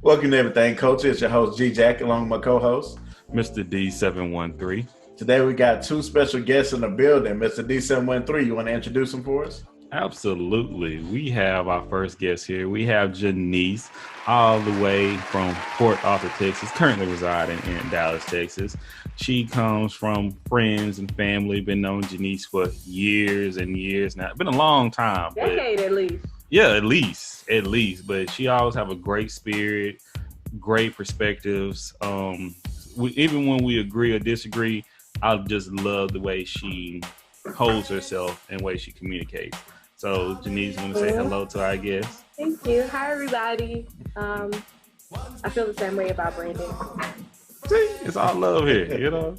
Welcome to Everything, Culture. It's your host, G Jack, along with my co-host, Mr. D713. Today we got two special guests in the building. Mr. D713, you want to introduce them for us? Absolutely. We have our first guest here. We have Janice, all the way from Port Arthur, Texas, currently residing in Dallas, Texas. She comes from friends and family, been knowing Janice for years and years now. It's been a long time. Decade at least. Yeah, at least. But she always have a great spirit, great perspectives. Even when we agree or disagree, I just love the way she holds herself and the way she communicates. So, Janice, want to say hello to our guests? Thank you. Hi, everybody. I feel the same way about Brandon. See, it's all love here, you know?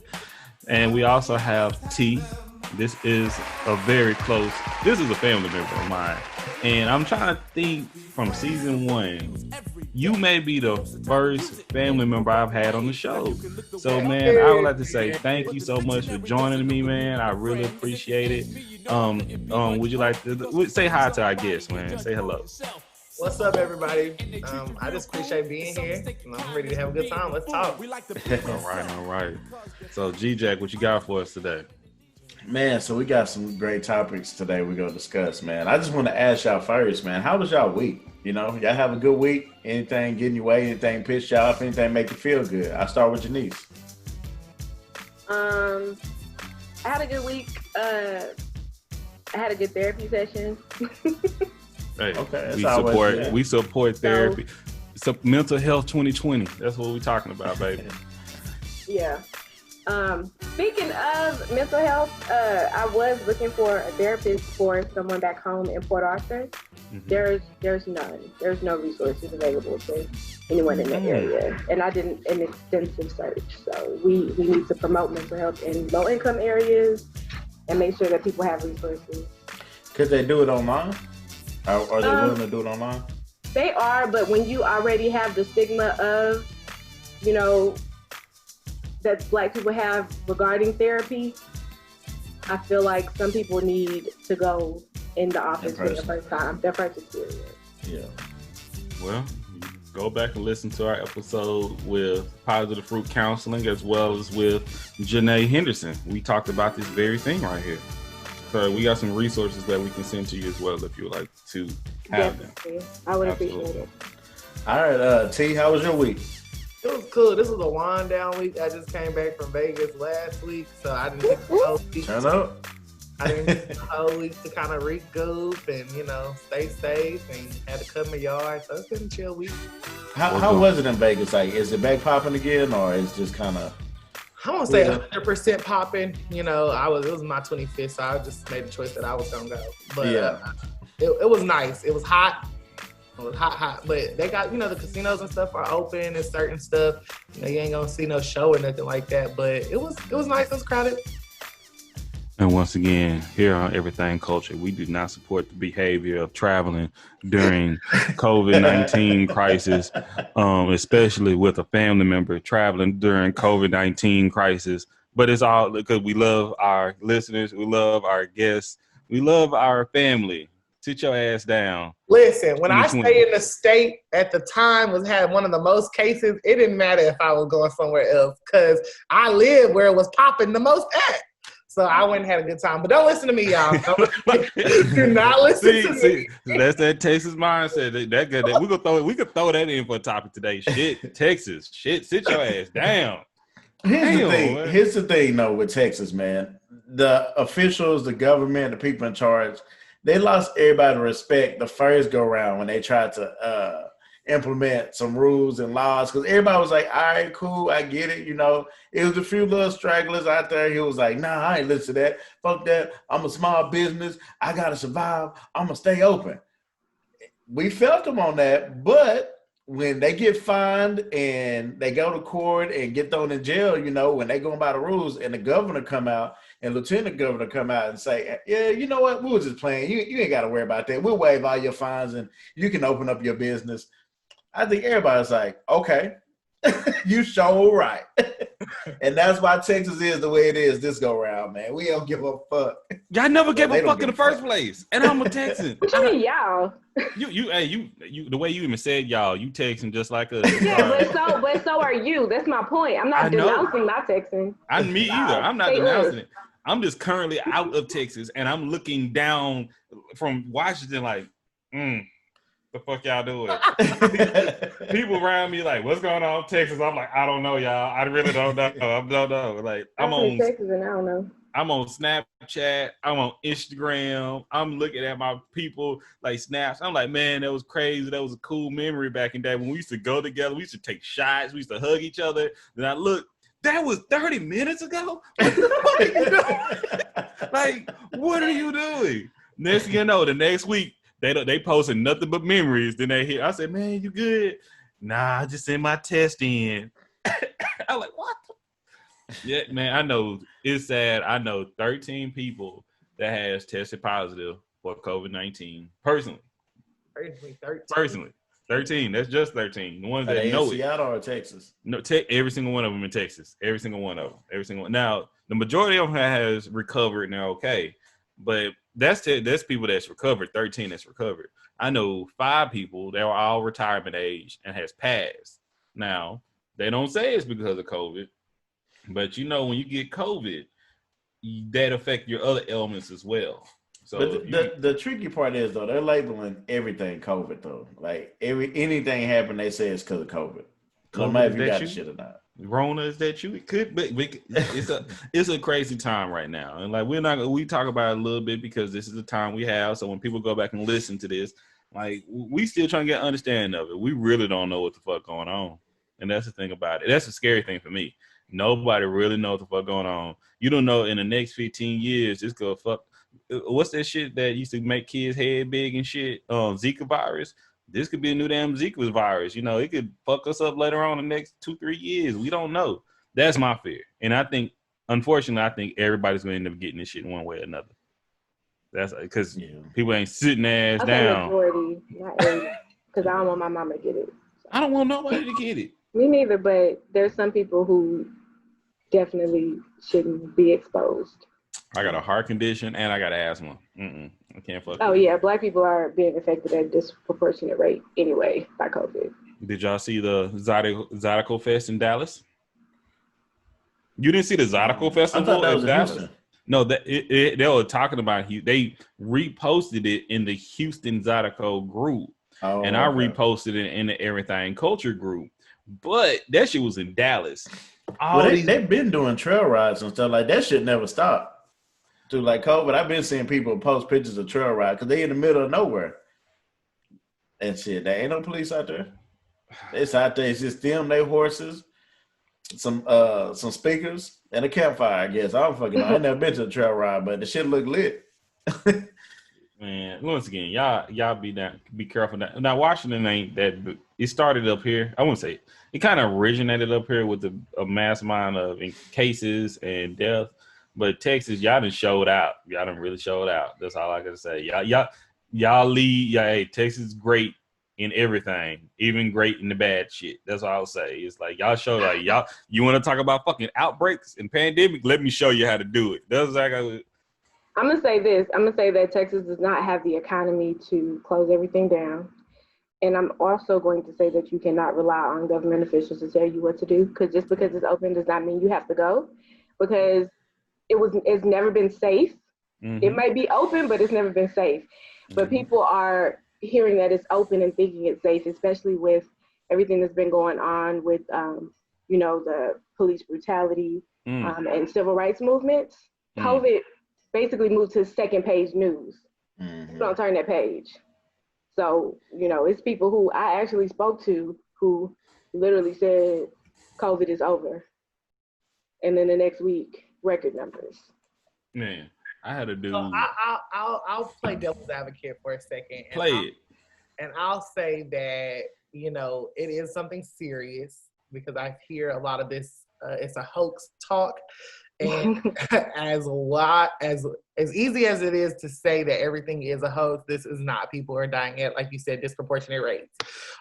And we also have T. This is a family member of mine. And I'm trying to think from season 1, you may be the first family member I've had on the show. So, man, I would like to say thank you so much for joining me, man. I really appreciate it. Would you like to say hi to our guests, man? Say hello. What's up, everybody? I just appreciate being here. I'm ready to have a good time. Let's talk. All right. So, G-Jack, what you got for us today? Man, so we got some great topics today we're going to discuss, man. I just want to ask y'all first, man, how was y'all week? You know, y'all have a good week? Anything getting your way? Anything piss y'all off? Anything make you feel good? I'll start with Janice. I had a good week. I had a good therapy session. Hey, okay, we support therapy. So mental health 2020. That's what we're talking about, baby. Yeah. Speaking of mental health, I was looking for a therapist for someone back home in Port Arthur. Mm-hmm. There's none. There's no resources available to anyone in the area. And I did an extensive search. So we need to promote mental health in low income areas and make sure that people have resources. Could they do it online? Are they willing to do it online? They are, but when you already have the stigma of, that Black people have regarding therapy, I feel like some people need to go in the office for their first experience. Yeah. Well, go back and listen to our episode with Positive Fruit Counseling as well as with Janae Henderson. We talked about this very thing right here. So we got some resources that we can send to you as well if you would like to have them. I would appreciate it. All right, T, how was your week? It was cool. This was a wind down week. I just came back from Vegas last week, so I didn't get the whole week. Turn up. I didn't get the whole week to kind of recoup and, stay safe and had to cut my yard. So it's been a chill week. How was it in Vegas? Like, is it back popping again or is just kind of... I won't say 100% popping. It was my 25th, so I just made the choice that I was going to go. But it was nice. It was hot. It was hot, but they got, the casinos and stuff are open and certain stuff. You ain't gonna see no show or nothing like that, but it was nice. It was crowded. And once again, here on Everything Culture, we do not support the behavior of traveling during COVID-19 crisis, especially with a family member traveling during COVID-19 crisis. But it's all because we love our listeners, we love our guests, we love our family. Sit your ass down. Listen, when I stay in the state at the time had one of the most cases, it didn't matter if I was going somewhere else because I lived where it was popping the most at. So I went and had a good time. But don't listen to me, y'all. Do not listen to me. That's that Texas mindset. We could throw that in for a topic today. Shit, Texas. Shit, sit your ass down. Here's the thing, though, with Texas, man. The officials, the government, the people in charge, they lost everybody respect the first go round when they tried to implement some rules and laws because everybody was like, all right, cool, I get it. It was a few little stragglers out there. He was like, nah, I ain't listen to that. Fuck that. I'm a small business. I got to survive. I'm going to stay open. We felt them on that, but when they get fined and they go to court and get thrown in jail, when they go by the rules and the governor come out and lieutenant governor come out and say, yeah, you know what? We were just playing. You ain't got to worry about that. We'll waive all your fines and you can open up your business. I think everybody's like, okay. You sure right. And that's why Texas is the way it is this go round, man. We don't give a fuck. Y'all never gave a fuck in the first place. And I'm a Texan. What you mean, y'all? You, the way you even said y'all, you Texan just like us. Yeah, but so are you. That's my point. I'm not denouncing my Texan. Me either. I'm not denouncing it. I'm just currently out of Texas, and I'm looking down from Washington like, the fuck y'all doing? People around me like, what's going on, Texas? I'm like, I don't know, y'all. I really don't know. I don't know. Like, I'm on Texas, and I don't know. I'm on Snapchat. I'm on Instagram. I'm looking at my people like snaps. I'm like, man, that was crazy. That was a cool memory back in the day when we used to go together. We used to take shots. We used to hug each other. Then I look, that was 30 minutes ago. What the fuck are you doing? Like, what are you doing? Next thing you know, the next week they posted nothing but memories. Then they hear, I said, man, you good? Nah, I just sent my test in. I'm like, what? Yeah, man, I know it's sad. I know 13 people that has tested positive for COVID-19 personally. 13. That's just 13. The ones that know it. Seattle or Texas? No, every single one of them in Texas. Every single one of them. Now, the majority of them has recovered and they're okay, but that's people that's recovered. 13 that's recovered. I know 5 people that were all retirement age and has passed. Now, they don't say it's because of COVID. But you know, when you get COVID, that affect your other ailments as well. So but the tricky part is though, they're labeling everything COVID though. Like anything happen, they say it's because of COVID. No matter if you got the shit or not. Rona, is that you? It could be. It's a crazy time right now, and like we talk about it a little bit because this is the time we have. So when people go back and listen to this, like we still trying to get understanding of it. We really don't know what the fuck going on, and that's the thing about it. That's a scary thing for me. Nobody really knows what the fuck going on. You don't know in the next 15 years, it's gonna fuck. What's that shit that used to make kids' head big and shit? Zika virus. This could be a new damn Zika virus. You know, it could fuck us up later on in the next 2-3 years. We don't know. That's my fear. And I think, unfortunately, everybody's gonna end up getting this shit in one way or another. That's because people ain't sitting ass down. Majority, not because I don't want my mama to get it. So. I don't want nobody to get it. Me neither, but there's some people who definitely shouldn't be exposed. I got a heart condition and I got asthma. I can't fuck. Oh yeah, Black people are being affected at a disproportionate rate anyway by COVID. Did y'all see the Zydeco Fest in Dallas? You didn't see the Zydeco Festival in Dallas? Houston. No, they were talking about they reposted it in the Houston Zydeco group, and I reposted it in the Everythang Culture group. But that shit was in Dallas. They've been doing trail rides and stuff like that. Shit never stopped. Through like COVID, I've been seeing people post pictures of trail ride because they in the middle of nowhere. And shit, there ain't no police out there. It's out there. It's just them, their horses, some speakers, and a campfire. I guess I don't fucking know. I ain't never been to a trail ride, but the shit look lit. Man, once again, y'all be careful. Now Washington ain't that. It started up here. I wouldn't say it kind of originated up here with a mass amount of cases and death. But Texas, y'all done showed out. Y'all done really showed out. That's all I gotta say. Y'all lead. Hey, Texas is great in everything, even great in the bad shit. That's all I'll say. It's like y'all show like y'all. You want to talk about fucking outbreaks and pandemic? Let me show you how to do it. That's exactly. I'm going to say this. I'm going to say that Texas does not have the economy to close everything down. And I'm also going to say that you cannot rely on government officials to tell you what to do, because just because it's open does not mean you have to go, because it's never been safe. Mm-hmm. It might be open, but it's never been safe. Mm-hmm. But people are hearing that it's open and thinking it's safe, especially with everything that's been going on with, the police brutality and civil rights movements. COVID basically moved to second page news. Mm-hmm. Don't turn that page. So, it's people who I actually spoke to who literally said COVID is over. And then the next week, record numbers. Man, I had to do. So I'll play devil's advocate for a second. Play it. And I'll say that, it is something serious, because I hear a lot of this, it's a hoax talk. And as as easy as it is to say that everything is a hoax, this is not. People are dying at, like you said, disproportionate rates.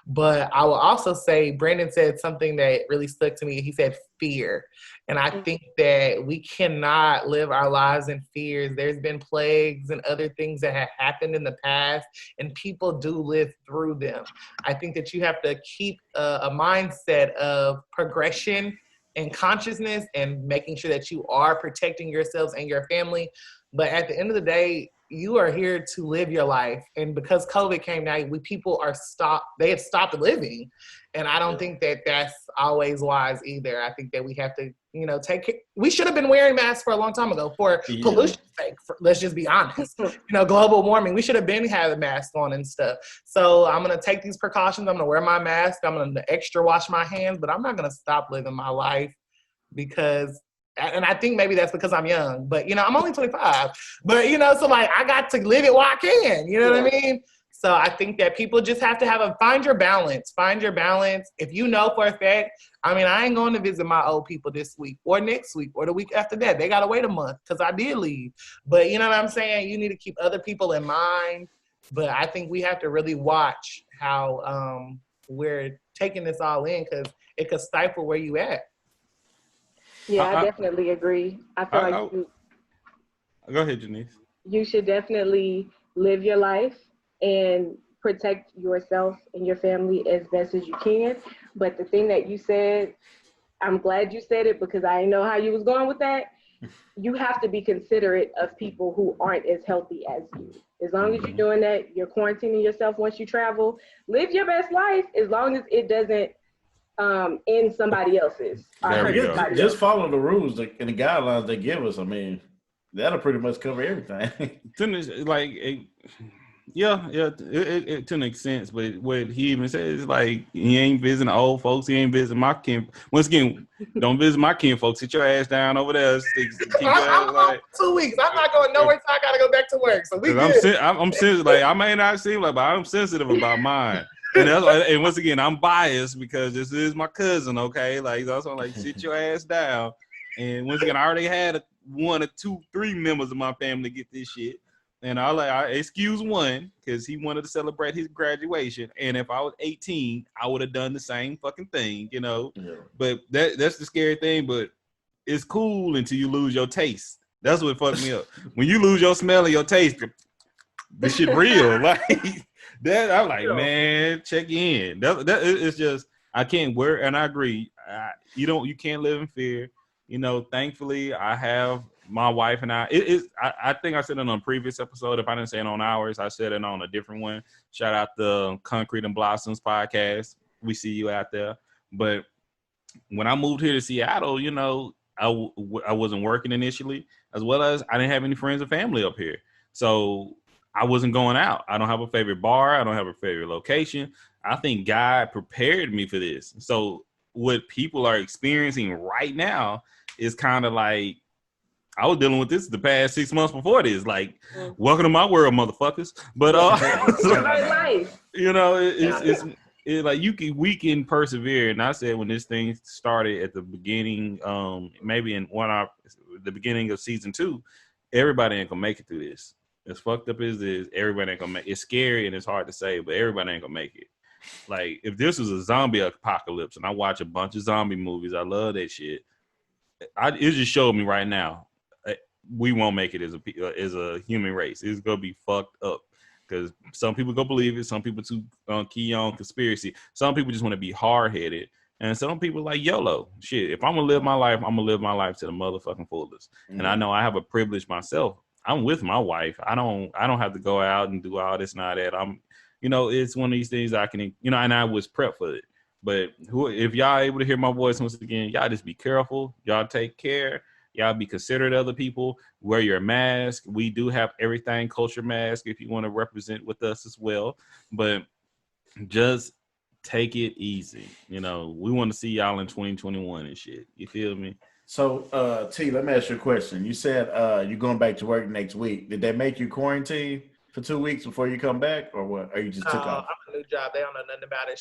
But I will also say, Brandon said something that really stuck to me. He said fear. And I think that we cannot live our lives in fears. There's been plagues and other things that have happened in the past, and people do live through them. I think that you have to keep a mindset of progression and consciousness and making sure that you are protecting yourselves and your family. But at the end of the day, you are here to live your life. And because COVID came now, people are they have stopped living. And I don't think that that's always wise either. I think that we have to, we should have been wearing masks for a long time ago for pollution's sake. Let's just be honest. Global warming, we should have been having masks on and stuff. So I'm going to take these precautions. I'm going to wear my mask. I'm going to extra wash my hands, but I'm not going to stop living my life because, and I think maybe that's because I'm young, but I'm only 25, but so like I got to live it while I can, what I mean? So I think that people just have to find your balance. If you know for a fact, I ain't going to visit my old people this week or next week or the week after that. They got to wait a month because I did leave. But you know what I'm saying? You need to keep other people in mind. But I think we have to really watch how we're taking this all in because it could stifle where you at. Yeah, I definitely agree. I feel like go ahead, Janice. You should definitely live your life and protect yourself and your family as best as you can. But the thing that you said, I'm glad you said it because I didn't know how you was going with that. You have to be considerate of people who aren't as healthy as you. As long as you're doing that, you're quarantining yourself once you travel. Live your best life as long as it doesn't end somebody else's. Just follow the rules and the guidelines they give us. That'll pretty much cover everything. It to an extent, but what he even says is like he ain't visiting old folks, he ain't visiting my kin. Once again, don't visit my kin folks. Sit your ass down over there. I'm like 2 weeks. I'm not going nowhere, so I gotta go back to work. So we good. I'm sensitive. Like I may not seem like, but I'm sensitive about mine. And once again, I'm biased because this is my cousin. Okay, like that's why I'm like sit your ass down. And once again, I already had 1 or 2, 3 members of my family get this shit. And I excuse one because he wanted to celebrate his graduation. And if I was 18, I would have done the same fucking thing, Yeah. But that's the scary thing. But it's cool until you lose your taste. That's what fucked me up. When you lose your smell and your taste, this shit real. Like that, I'm like, man, check in. It's just I can't wear, and I agree. You can't live in fear. Thankfully, I have my wife and I think I said it on a previous episode. If I didn't say it on ours, I said it on a different one. Shout out the Concrete and Blossoms podcast. We see you out there. But when I moved here to Seattle, I wasn't working initially, as well as I didn't have any friends or family up here. So I wasn't going out. I don't have a favorite bar. I don't have a favorite location. I think God prepared me for this. So what people are experiencing right now is kind of like, I was dealing with this the past 6 months before this. Like, welcome to my world, motherfuckers. But we can persevere. And I said when this thing started at the beginning, maybe in the beginning of season 2, everybody ain't gonna make it through this. As fucked up as this, everybody ain't gonna make it. It's scary and it's hard to say, but everybody ain't gonna make it. Like, if this was a zombie apocalypse, and I watch a bunch of zombie movies, I love that shit. It just showed me right now. We won't make it as a human race. It's gonna be fucked up because some people go believe it. Some people too key on conspiracy. Some people just want to be hard headed, and some people like YOLO. Shit, if I'm gonna live my life, I'm gonna live my life to the motherfucking fullest. Mm-hmm. And I know I have a privilege myself. I'm with my wife. I don't have to go out and do all this and all that. It's one of these things I can, and I was prepped for it. But if y'all able to hear my voice once again, y'all just be careful. Y'all take care. Y'all be considerate of other people. Wear your mask. We do have Everythang culture mask if you want to represent with us as well. But just take it easy. We want to see y'all in 2021 and shit. You feel me? So, T, let me ask you a question. You said you're going back to work next week. Did they make you quarantine for 2 weeks before you come back, or what? Or you just took off? I'm a new job. They don't know nothing about it.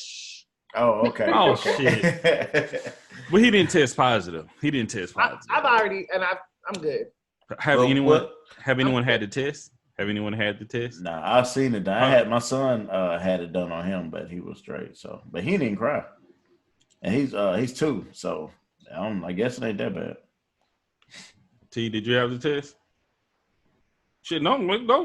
Oh, okay. Oh, shit. Well, he didn't test positive. I've already, and I'm good. Have anyone had the test? Have anyone had the test? Nah, I've seen it. I had my son had it done on him, but he was straight. So, but he didn't cry, and he's 2. So I guess it ain't that bad. T, did you have the test? Shit, don't. Look, no.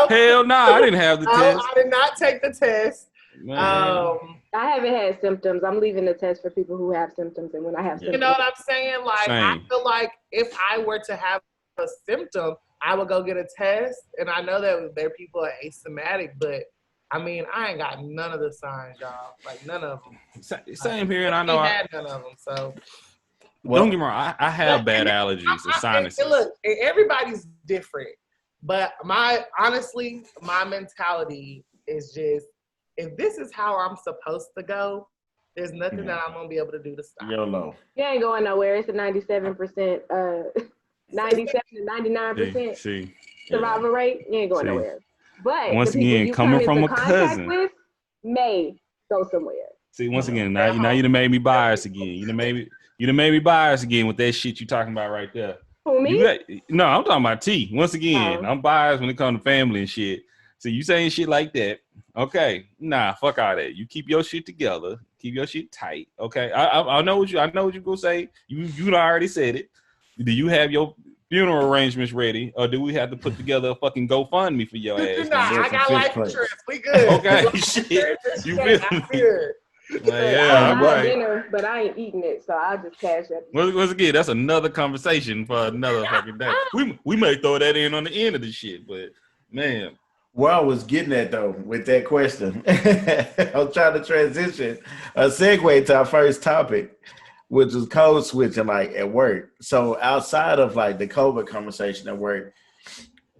Hell no, I didn't have the test. I did not take the test. I haven't had symptoms. I'm leaving the test for people who have symptoms, and when I have symptoms, you know what I'm saying? Like, I feel like if I were to have a symptom, I would go get a test, and I know that there are people are asymptomatic, but I mean, I ain't got none of the signs, y'all. Like, none of them. Same here, and I know I had none of them. So, don't get me wrong. I have bad allergies and sinuses. Look, everybody's different, but my mentality is just, if this is how I'm supposed to go, there's nothing that I'm gonna be able to do to stop. YOLO. You ain't going nowhere. It's a 97%, 97 to 99% survival rate. You ain't going nowhere. But once again, coming from a cousin, with may go somewhere. See, once again, now you done made me biased again. You done made me biased again with that shit you talking about right there. Who, me? No, I'm talking about T. Once again, I'm biased when it comes to family and shit. So you saying shit like that? Okay, nah, fuck all that. You keep your shit together, keep your shit tight. Okay, I know what you gonna say. You already said it. Do you have your funeral arrangements ready, or do we have to put together a fucking GoFundMe for your ass? I got life insurance. We good. Okay, shit. You feel me? Yeah, I'm right. Dinner, but I ain't eating it, so I'll just cash it. Once again, that's another conversation for another fucking day. We may throw that in on the end of the shit, but man. Where I was getting at though with that question, I was trying to transition a segue to our first topic, which is code switching, like at work. So outside of like the COVID conversation at work,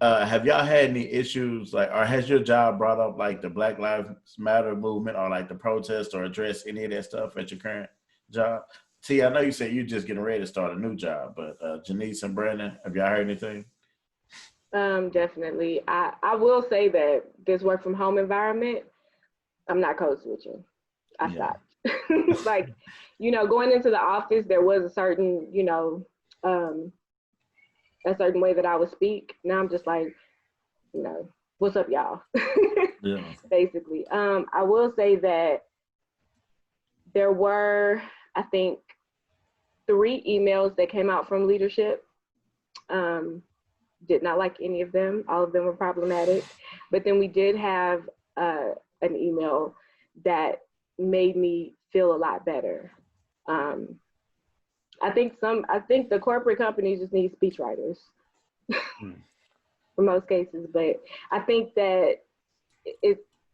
have y'all had any issues, like, or has your job brought up like the Black Lives Matter movement or like the protest or address any of that stuff at your current job? T, I know you said you're just getting ready to start a new job, but Janice and Brandon, have y'all heard anything? Definitely. I will say that this work from home environment, I'm not code switching. I stopped. Like, going into the office, there was a certain, a certain way that I would speak. Now I'm just like, what's up, y'all? Yeah. Basically. I will say that there were, I think, 3 emails that came out from leadership. Did not like any of them. All of them were problematic. But then we did have an email that made me feel a lot better. I think the corporate companies just need speechwriters for most cases. But I think that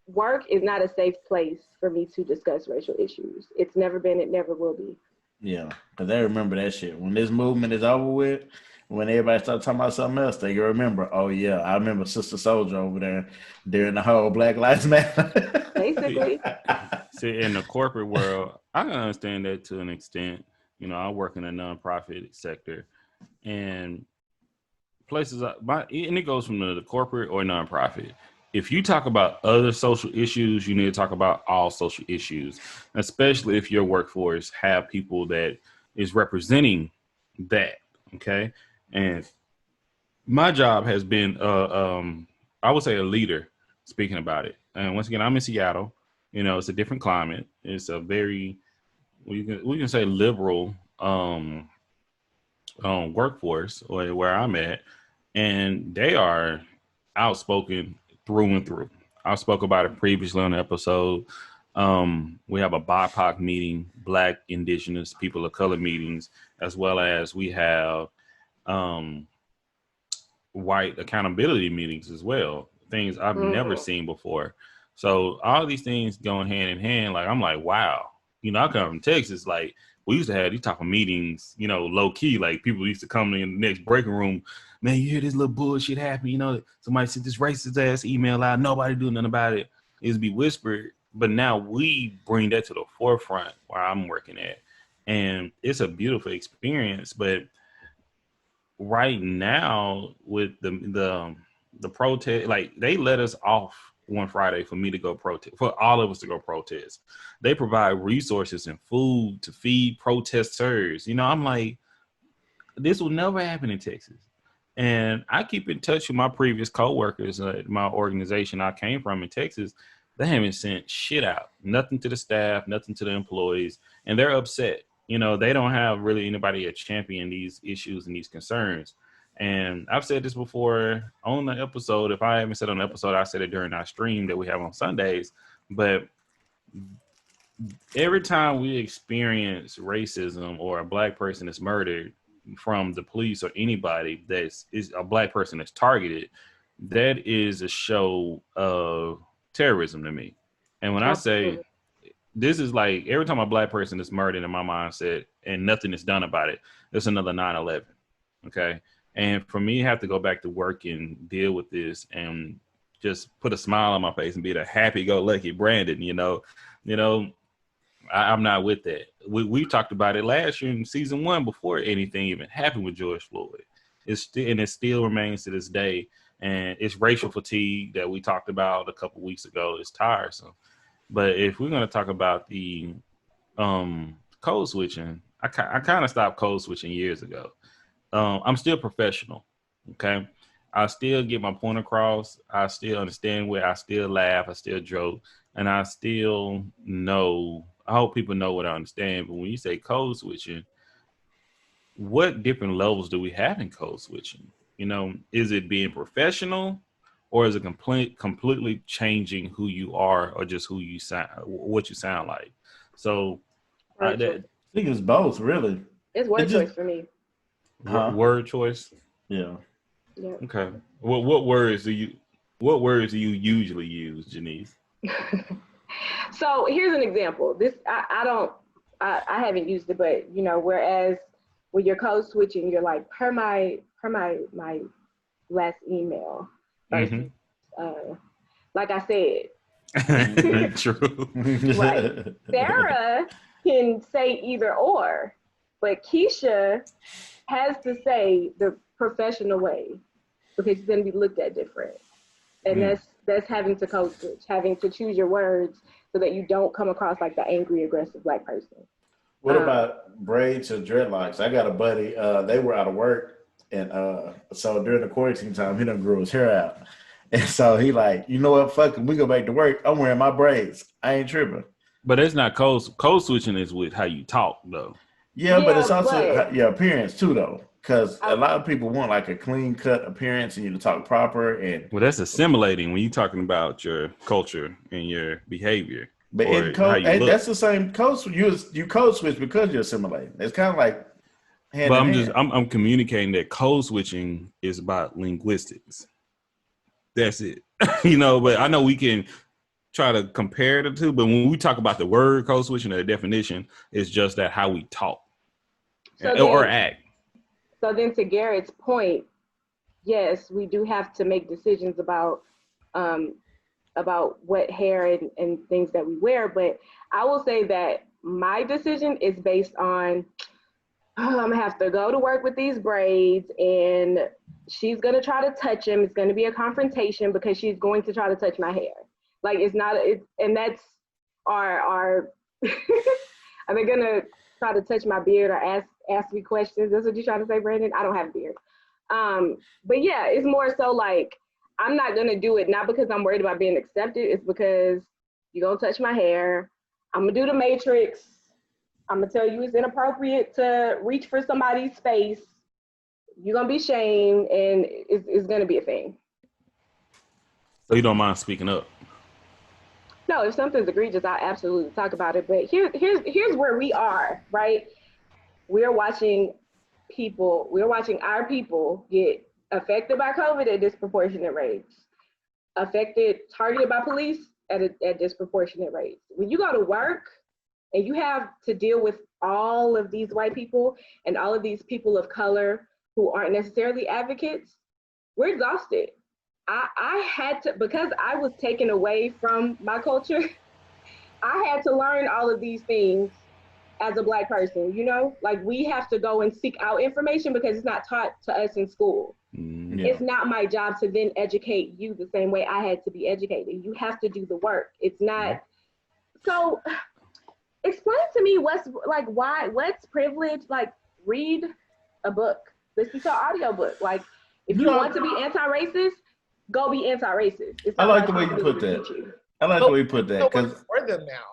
work is not a safe place for me to discuss racial issues. It's never been, it never will be. Yeah, because they remember that shit. When this movement is over with, when everybody starts talking about something else, they remember, oh yeah, I remember Sister Soldier over there during the whole Black Lives Matter. Basically. See, in the corporate world, I can understand that to an extent. I work in a nonprofit sector, and places, and it goes from the corporate or nonprofit. If you talk about other social issues, you need to talk about all social issues, especially if your workforce have people that is representing that. Okay. And my job has been, I would say, a leader speaking about it. And once again, I'm in Seattle. It's a different climate. It's a very, we can say liberal workforce where I'm at. And they are outspoken through and through. I spoke about it previously on the episode. We have a BIPOC meeting, Black, Indigenous, People of Color meetings, as well as we have white accountability meetings as well. Things I've never seen before. So all these things going hand in hand. Like, I'm like, wow. I come from Texas. Like, we used to have these type of meetings, low key. Like, people used to come in the next breaking room. Man, you hear this little bullshit happen, somebody sent this racist ass email out, nobody doing nothing about it. It used to be whispered, but now we bring that to the forefront where I'm working at. And it's a beautiful experience. But right now with the protest, like, they let us off one Friday for me to go protest, for all of us to go protest. They provide resources and food to feed protesters. I'm like, this will never happen in Texas. And I keep in touch with my previous coworkers at my organization I came from in Texas. They haven't sent shit out, nothing to the staff, nothing to the employees, and they're upset. You know, they don't have really anybody to champion these issues and these concerns. And I've said this before on the episode. If I haven't said on the episode, I said it during our stream that we have on Sundays. But every time we experience racism or a black person is murdered from the police or anybody is a black person that's targeted, that is a show of terrorism to me. And when I say this is like every time a black person is murdered in my mindset and nothing is done about it, there's another 9/11. Okay. And for me, I have to go back to work and deal with this and just put a smile on my face and be the happy-go-lucky Brandon, I'm not with that. We talked about it last year in season 1 before anything even happened with George Floyd. It still remains to this day. And it's racial fatigue that we talked about a couple weeks ago. It's tiresome. But if we're going to talk about the code switching, I kind of stopped code switching years ago. I'm still professional. Okay. I still get my point across. I still understand where I still laugh. I still joke. And I still know, I hope people know what I understand. But when you say code switching, what different levels do we have in code switching? Is it being professional, or is it completely changing who you are, or just who you sound, what you sound like? So I think it's both, really. It's word choice for me. Word choice. Yeah. Okay. What words do you usually use, Janice? So here's an example. This I haven't used it, but whereas when you're code switching, you're like per my last email. Versus, like I said. True. Right. Sarah can say either or, but Keisha has to say the professional way because it's going to be looked at different. And that's having to code switch, having to choose your words so that you don't come across like the angry, aggressive black person. What about braids or dreadlocks? I got a buddy, they were out of work, and so during the quarantine time, he done grew his hair out. And so he like, you know what, fuck it, we go back to work. I'm wearing my braids. I ain't tripping. But it's not code switching is with how you talk, though. Yeah, but it's also your appearance, too, though. Because a lot of people want like a clean cut appearance and you to talk proper. And well, that's assimilating when you're talking about your culture and your behavior. But in code, that's the same code. You code switch because you're assimilating. It's kind of like hand but in hand. I'm communicating that code switching is about linguistics. That's it. But I know we can try to compare the two, but when we talk about the word code switching, the definition is just that how we talk or act. So then to Garrett's point, yes, we do have to make decisions about what hair and things that we wear. But I will say that my decision is based on, I'm going to have to go to work with these braids and she's going to try to touch them. It's going to be a confrontation because she's going to try to touch my hair. Like and that's our are they going to try to touch my beard or ask me questions? That's what you're trying to say, Brandon? I don't have a beard. But yeah, it's more so like, I'm not going to do it, not because I'm worried about being accepted. It's because you're going to touch my hair. I'm going to do the matrix. I'm going to tell you it's inappropriate to reach for somebody's space. You're going to be shamed, and it's going to be a thing. So you don't mind speaking up? No, if something's egregious, I absolutely talk about it. But here's where we are, right? We're watching our people get affected by COVID at disproportionate rates, targeted by police at disproportionate rates. When you go to work and you have to deal with all of these white people and all of these people of color who aren't necessarily advocates, we're exhausted. I had to, because I was taken away from my culture, I had to learn all of these things as a Black person, like we have to go and seek out information because it's not taught to us in school. Yeah. It's not my job to then educate you the same way I had to be educated. You have to do the work. It's not. So explain to me what's privilege? Like read a book, listen to an audio book. Like If you want to be anti-racist, go be anti-racist. I like the way you put that. I like the way you put that because for them now,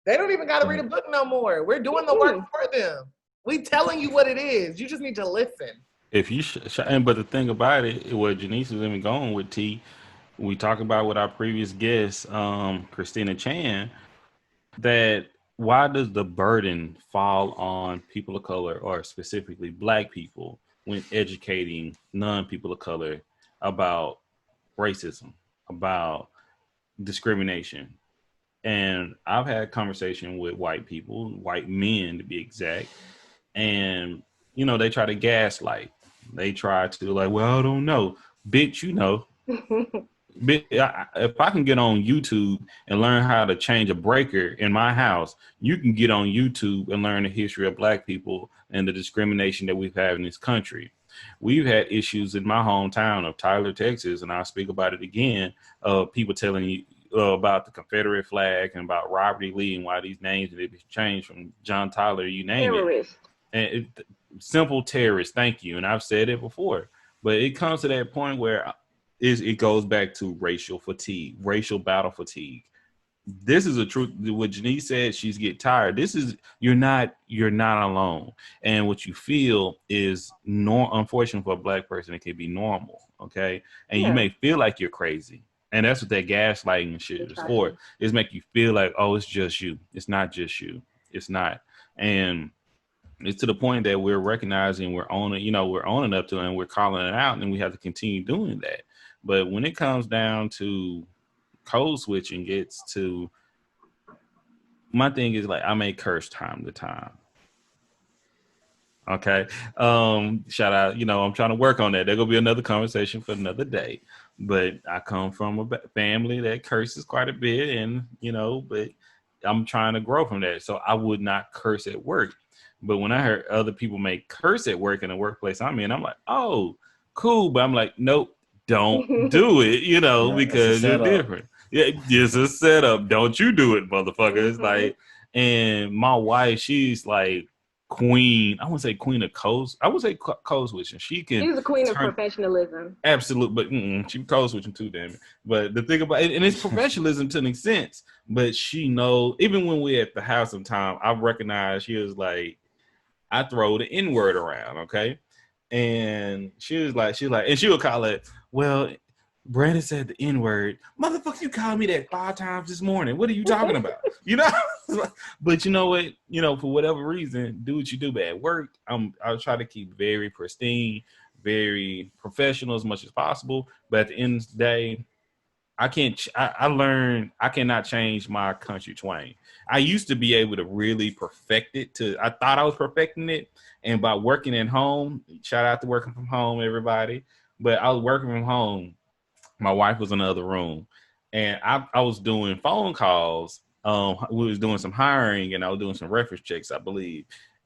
they don't even got to read a book no more. We're doing the work for them. We telling you what it is. You just need to listen. If you but the thing about it, what Janice is even going with T, we talked about with our previous guest, Christina Chan, that why does the burden fall on people of color or specifically Black people when educating non-people of color about racism, about discrimination? And I've had conversation with white people, white men to be exact, and you know, they try to gaslight. They try to like, well, I don't know, bitch, you know. If I can get on YouTube and learn how to change a breaker in my house, you can get on YouTube and learn the history of Black people and the discrimination that we've had in this country. We've had issues in my hometown of Tyler, Texas, and I'll speak about it again, of people telling you about the Confederate flag and about Robert E. Lee and why these names have changed from John Tyler, you name terrorist. it. And simple terrorist, thank you. And I've said it before, but it comes to that point where it goes back to racial fatigue, racial battle fatigue. This is a truth. What Janice said, she's get tired. This is you're not alone. And what you feel is unfortunate for a Black person. It can be normal, okay? And you may feel like you're crazy, and that's what that gaslighting shit is for. Is make you feel like, oh, it's just you. It's not just you. It's not. And it's to the point that we're recognizing, we're owning up to it, and we're calling it out, and we have to continue doing that. But when it comes down to code switching, gets to my thing is like I may curse time to time. Okay. Shout out, I'm trying to work on that. There'll be another conversation for another day. But I come from a family that curses quite a bit, and but I'm trying to grow from that. So I would not curse at work. But when I heard other people may curse at work in the workplace I'm in, I'm like, oh, cool. But I'm like, nope. Don't do it, because you're different. Yeah, it's a setup. Don't you do it, motherfucker. It's like, and my wife, she's like queen. I wouldn't say queen of codes. I would say code switching. She's a queen of professionalism. Absolute, but she code switching too, damn it. But the thing about it, and it's professionalism to an extent, but she knows, even when we're at the house sometime, I recognize she was like, I throw the N-word around, okay? And she was like, and she would call it, well, Brandon said the N-word. Motherfucker, you called me that 5 times this morning. What are you talking about? But you know what? For whatever reason, do what you do. But at work, I'll try to keep very pristine, very professional as much as possible. But at the end of the day, I learned I cannot change my country twang. I used to be able to really perfect it. I thought I was perfecting it. And by working at home, shout out to working from home, everybody. But I was working from home. My wife was in the other room. And I was doing phone calls. We was doing some hiring, and I was doing some reference checks, I believe.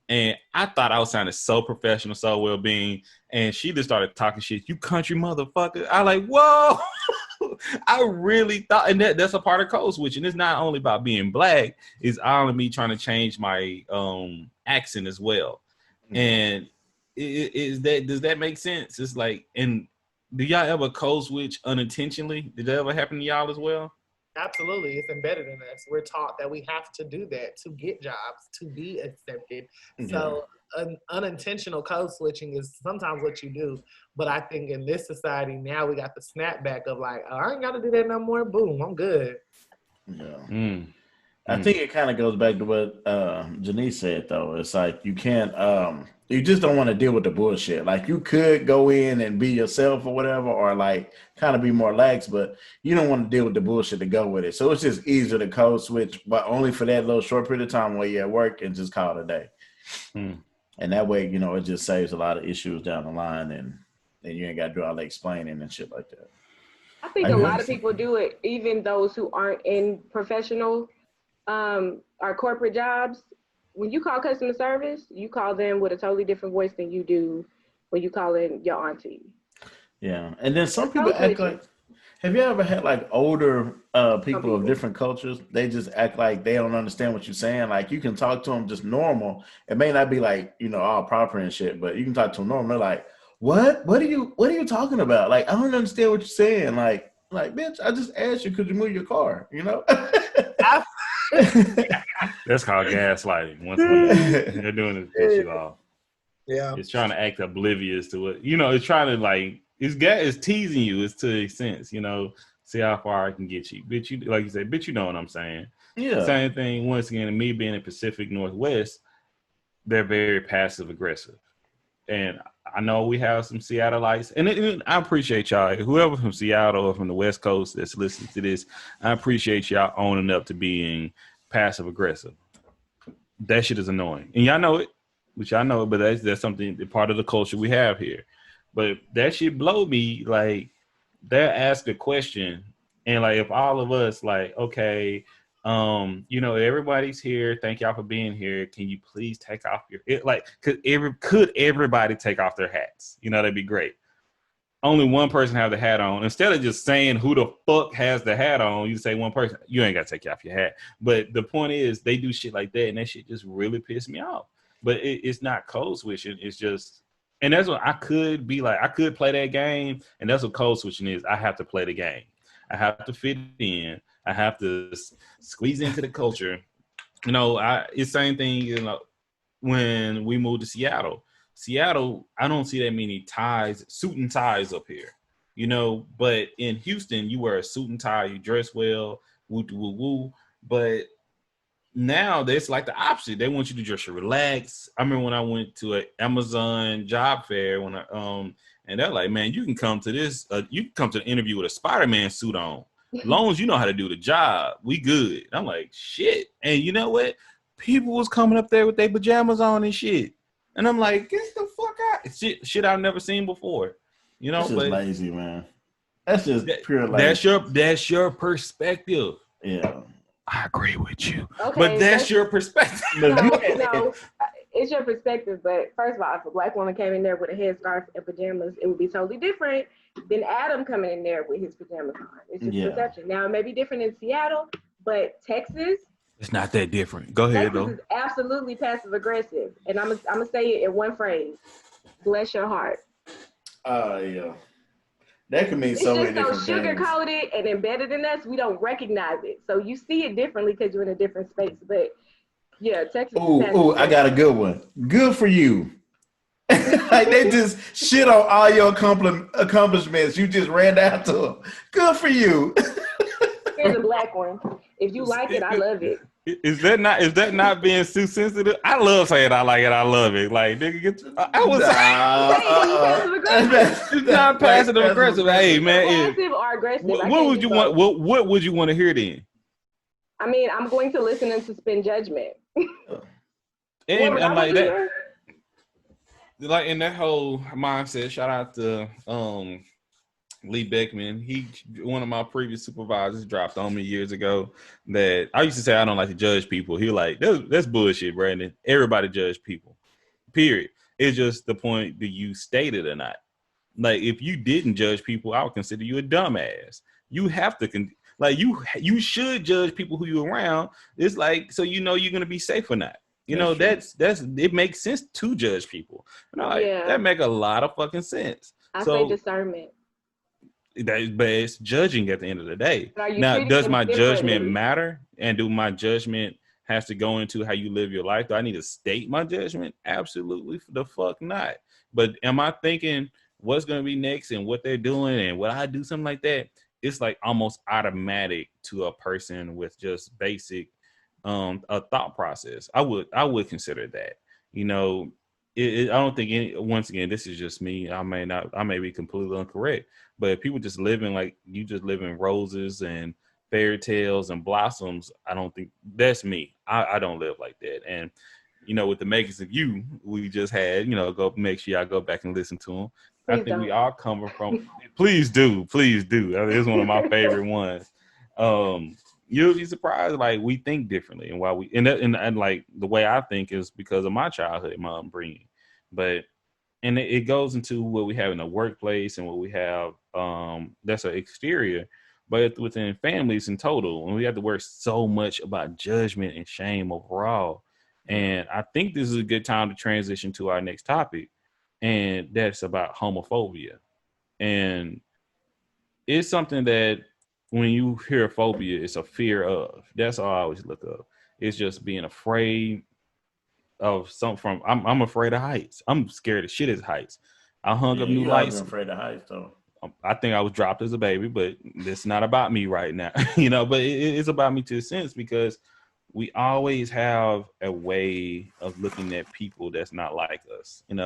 And I thought I was sounding so professional, so well-being. And she just started talking shit. You country motherfucker. I like, whoa. I really thought, and that's a part of code switching. It's not only about being Black. It's all of me trying to change my accent as well. And does that make sense? It's like, and do y'all ever code switch unintentionally? Did that ever happen to y'all as well? Absolutely. It's embedded in us. We're taught that we have to do that to get jobs, to be accepted. Yeah. So unintentional code switching is sometimes what you do. But I think in this society now, we got the snapback of like, oh, I ain't got to do that no more. Boom, I'm good. Yeah. I think it kind of goes back to what Janice said, though. It's like you can't, you just don't want to deal with the bullshit. Like you could go in and be yourself or whatever, or like kind of be more lax, but you don't want to deal with the bullshit to go with it. So it's just easier to code switch, but only for that little short period of time while you're at work and just call it a day. And that way, it just saves a lot of issues down the line, and you ain't got to do all the explaining and shit like that. I think a lot of people do it, even those who aren't in professional or corporate jobs. When you call customer service, you call them with a totally different voice than you do when you call in your auntie. Yeah. And then some people act like, have you ever had like older people of different cultures? They just act like they don't understand what you're saying. Like you can talk to them just normal. It may not be like, all proper and shit, but you can talk to them normal. They're like, what? What are you talking about? Like, I don't understand what you're saying. Like, bitch, I just asked you, could you move your car? You know? That's called gaslighting. Once again, they're doing it to piss you off. Yeah. It's trying to act oblivious to it. You know, it's trying to like, it's teasing you. It's to a sense, you know, see how far I can get you. Bitch, you, like you said, bitch, you know what I'm saying. Yeah. Same thing, once again, me being in Pacific Northwest, they're very passive aggressive. And I know we have some Seattleites, and I appreciate y'all. Whoever from Seattle or from the West Coast that's listening to this, I appreciate y'all owning up to being passive aggressive. That shit is annoying, and y'all know it, which I know, but that's something part of the culture we have here. But that shit blow me. Like, they'll ask a question, and like if all of us like, okay, you know, everybody's here. Thank y'all for being here. Can you please take off your could everybody take off their hats? You know, that'd be great. Only one person have the hat on. Instead of just saying who the fuck has the hat on, you say one person. You ain't got to take off your hat. But the point is, they do shit like that, and that shit just really pissed me off. But it's not code switching. It's just, and that's what I could be like. I could play that game, and that's what code switching is. I have to play the game. I have to fit in. I have to squeeze into the culture. You know, it's the same thing, you know, when we moved to Seattle. Seattle, I don't see that many ties, suit and ties up here, you know, but in Houston, you wear a suit and tie, you dress well, woo woo woo. But now it's like the opposite. They want you to just relax. I remember when I went to an Amazon job fair and they're like, man, you can come to this, you can come to the interview with a Spider-Man suit on. As long as you know how to do the job, we good. And I'm like, shit. And you know what? People was coming up there with their pajamas on and shit. And I'm like, get the fuck out. Shit I've never seen before. You know, that's just lazy, man. That's just pure lazy. That's your perspective. Yeah. I agree with you. Okay, but that's your perspective. No, it's your perspective. But first of all, if a black woman came in there with a headscarf and pajamas, it would be totally different than Adam coming in there with his pajamas on. It's just perception. Now, it may be different in Seattle, but Texas, it's not that different. Go ahead, Texas is absolutely passive aggressive, and I'm gonna say it in one phrase: "Bless your heart." Yeah, that could mean so many different things. Sugar coated and embedded in us, we don't recognize it. So you see it differently because you're in a different space. But yeah, Texas. Oh, I got a good one. Good for you. Like, they just shit on all your accomplishments. You just ran down to them. Good for you. Here's a black one. If you like it, I love it. Is that not being too sensitive? I love saying I like it, I love it. Like, nigga, it's not passive aggressive. Hey, man, passive or aggressive. What would you want? What would you want to hear then? I mean, I'm going to listen and suspend judgment. and like that, like in that whole mindset. Shout out to Lee Beckman. One of my previous supervisors dropped on me years ago that I used to say I don't like to judge people. He like, that's bullshit, Brandon. Everybody judge people. Period. It's just the point that you stated or not. Like, if you didn't judge people, I would consider you a dumbass. You have to you should judge people who you're around. It's like, so you know you're gonna be safe or not. You know, that's it makes sense to judge people. You know, that make a lot of fucking sense. I say discernment. But it's judging at the end of the day. Now, does my judgment matter? And do my judgment has to go into how you live your life? Do I need to state my judgment? Absolutely the fuck not. But am I thinking what's going to be next and what they're doing and would I do something like that? It's like almost automatic to a person with just basic a thought process. I would consider that. You know, I don't think once again, this is just me. I may be completely incorrect, but if people just living like you just live in roses and fairy tales and blossoms, I don't think that's me. I don't live like that. And, you know, with the makings of you, we just had, you know, go make sure y'all go back and listen to them. I think we all come from, please do. I mean, it's one of my favorite ones. You'll be surprised, like, we think differently, and why we and like the way I think is because of my childhood, my upbringing. But and it goes into what we have in the workplace and what we have that's an exterior, but within families in total, and we have to worry so much about judgment and shame overall. And I think this is a good time to transition to our next topic, and that's about homophobia. And it's something that when you hear phobia, it's a fear of. That's all I always look up. It's just being afraid of something from. I'm afraid of heights. I'm scared of shit as heights. I hung up new you have lights. been afraid of heights though. I think I was dropped as a baby, but it's not about me right now, but it's about me to a sense, because we always have a way of looking at people that's not like us, and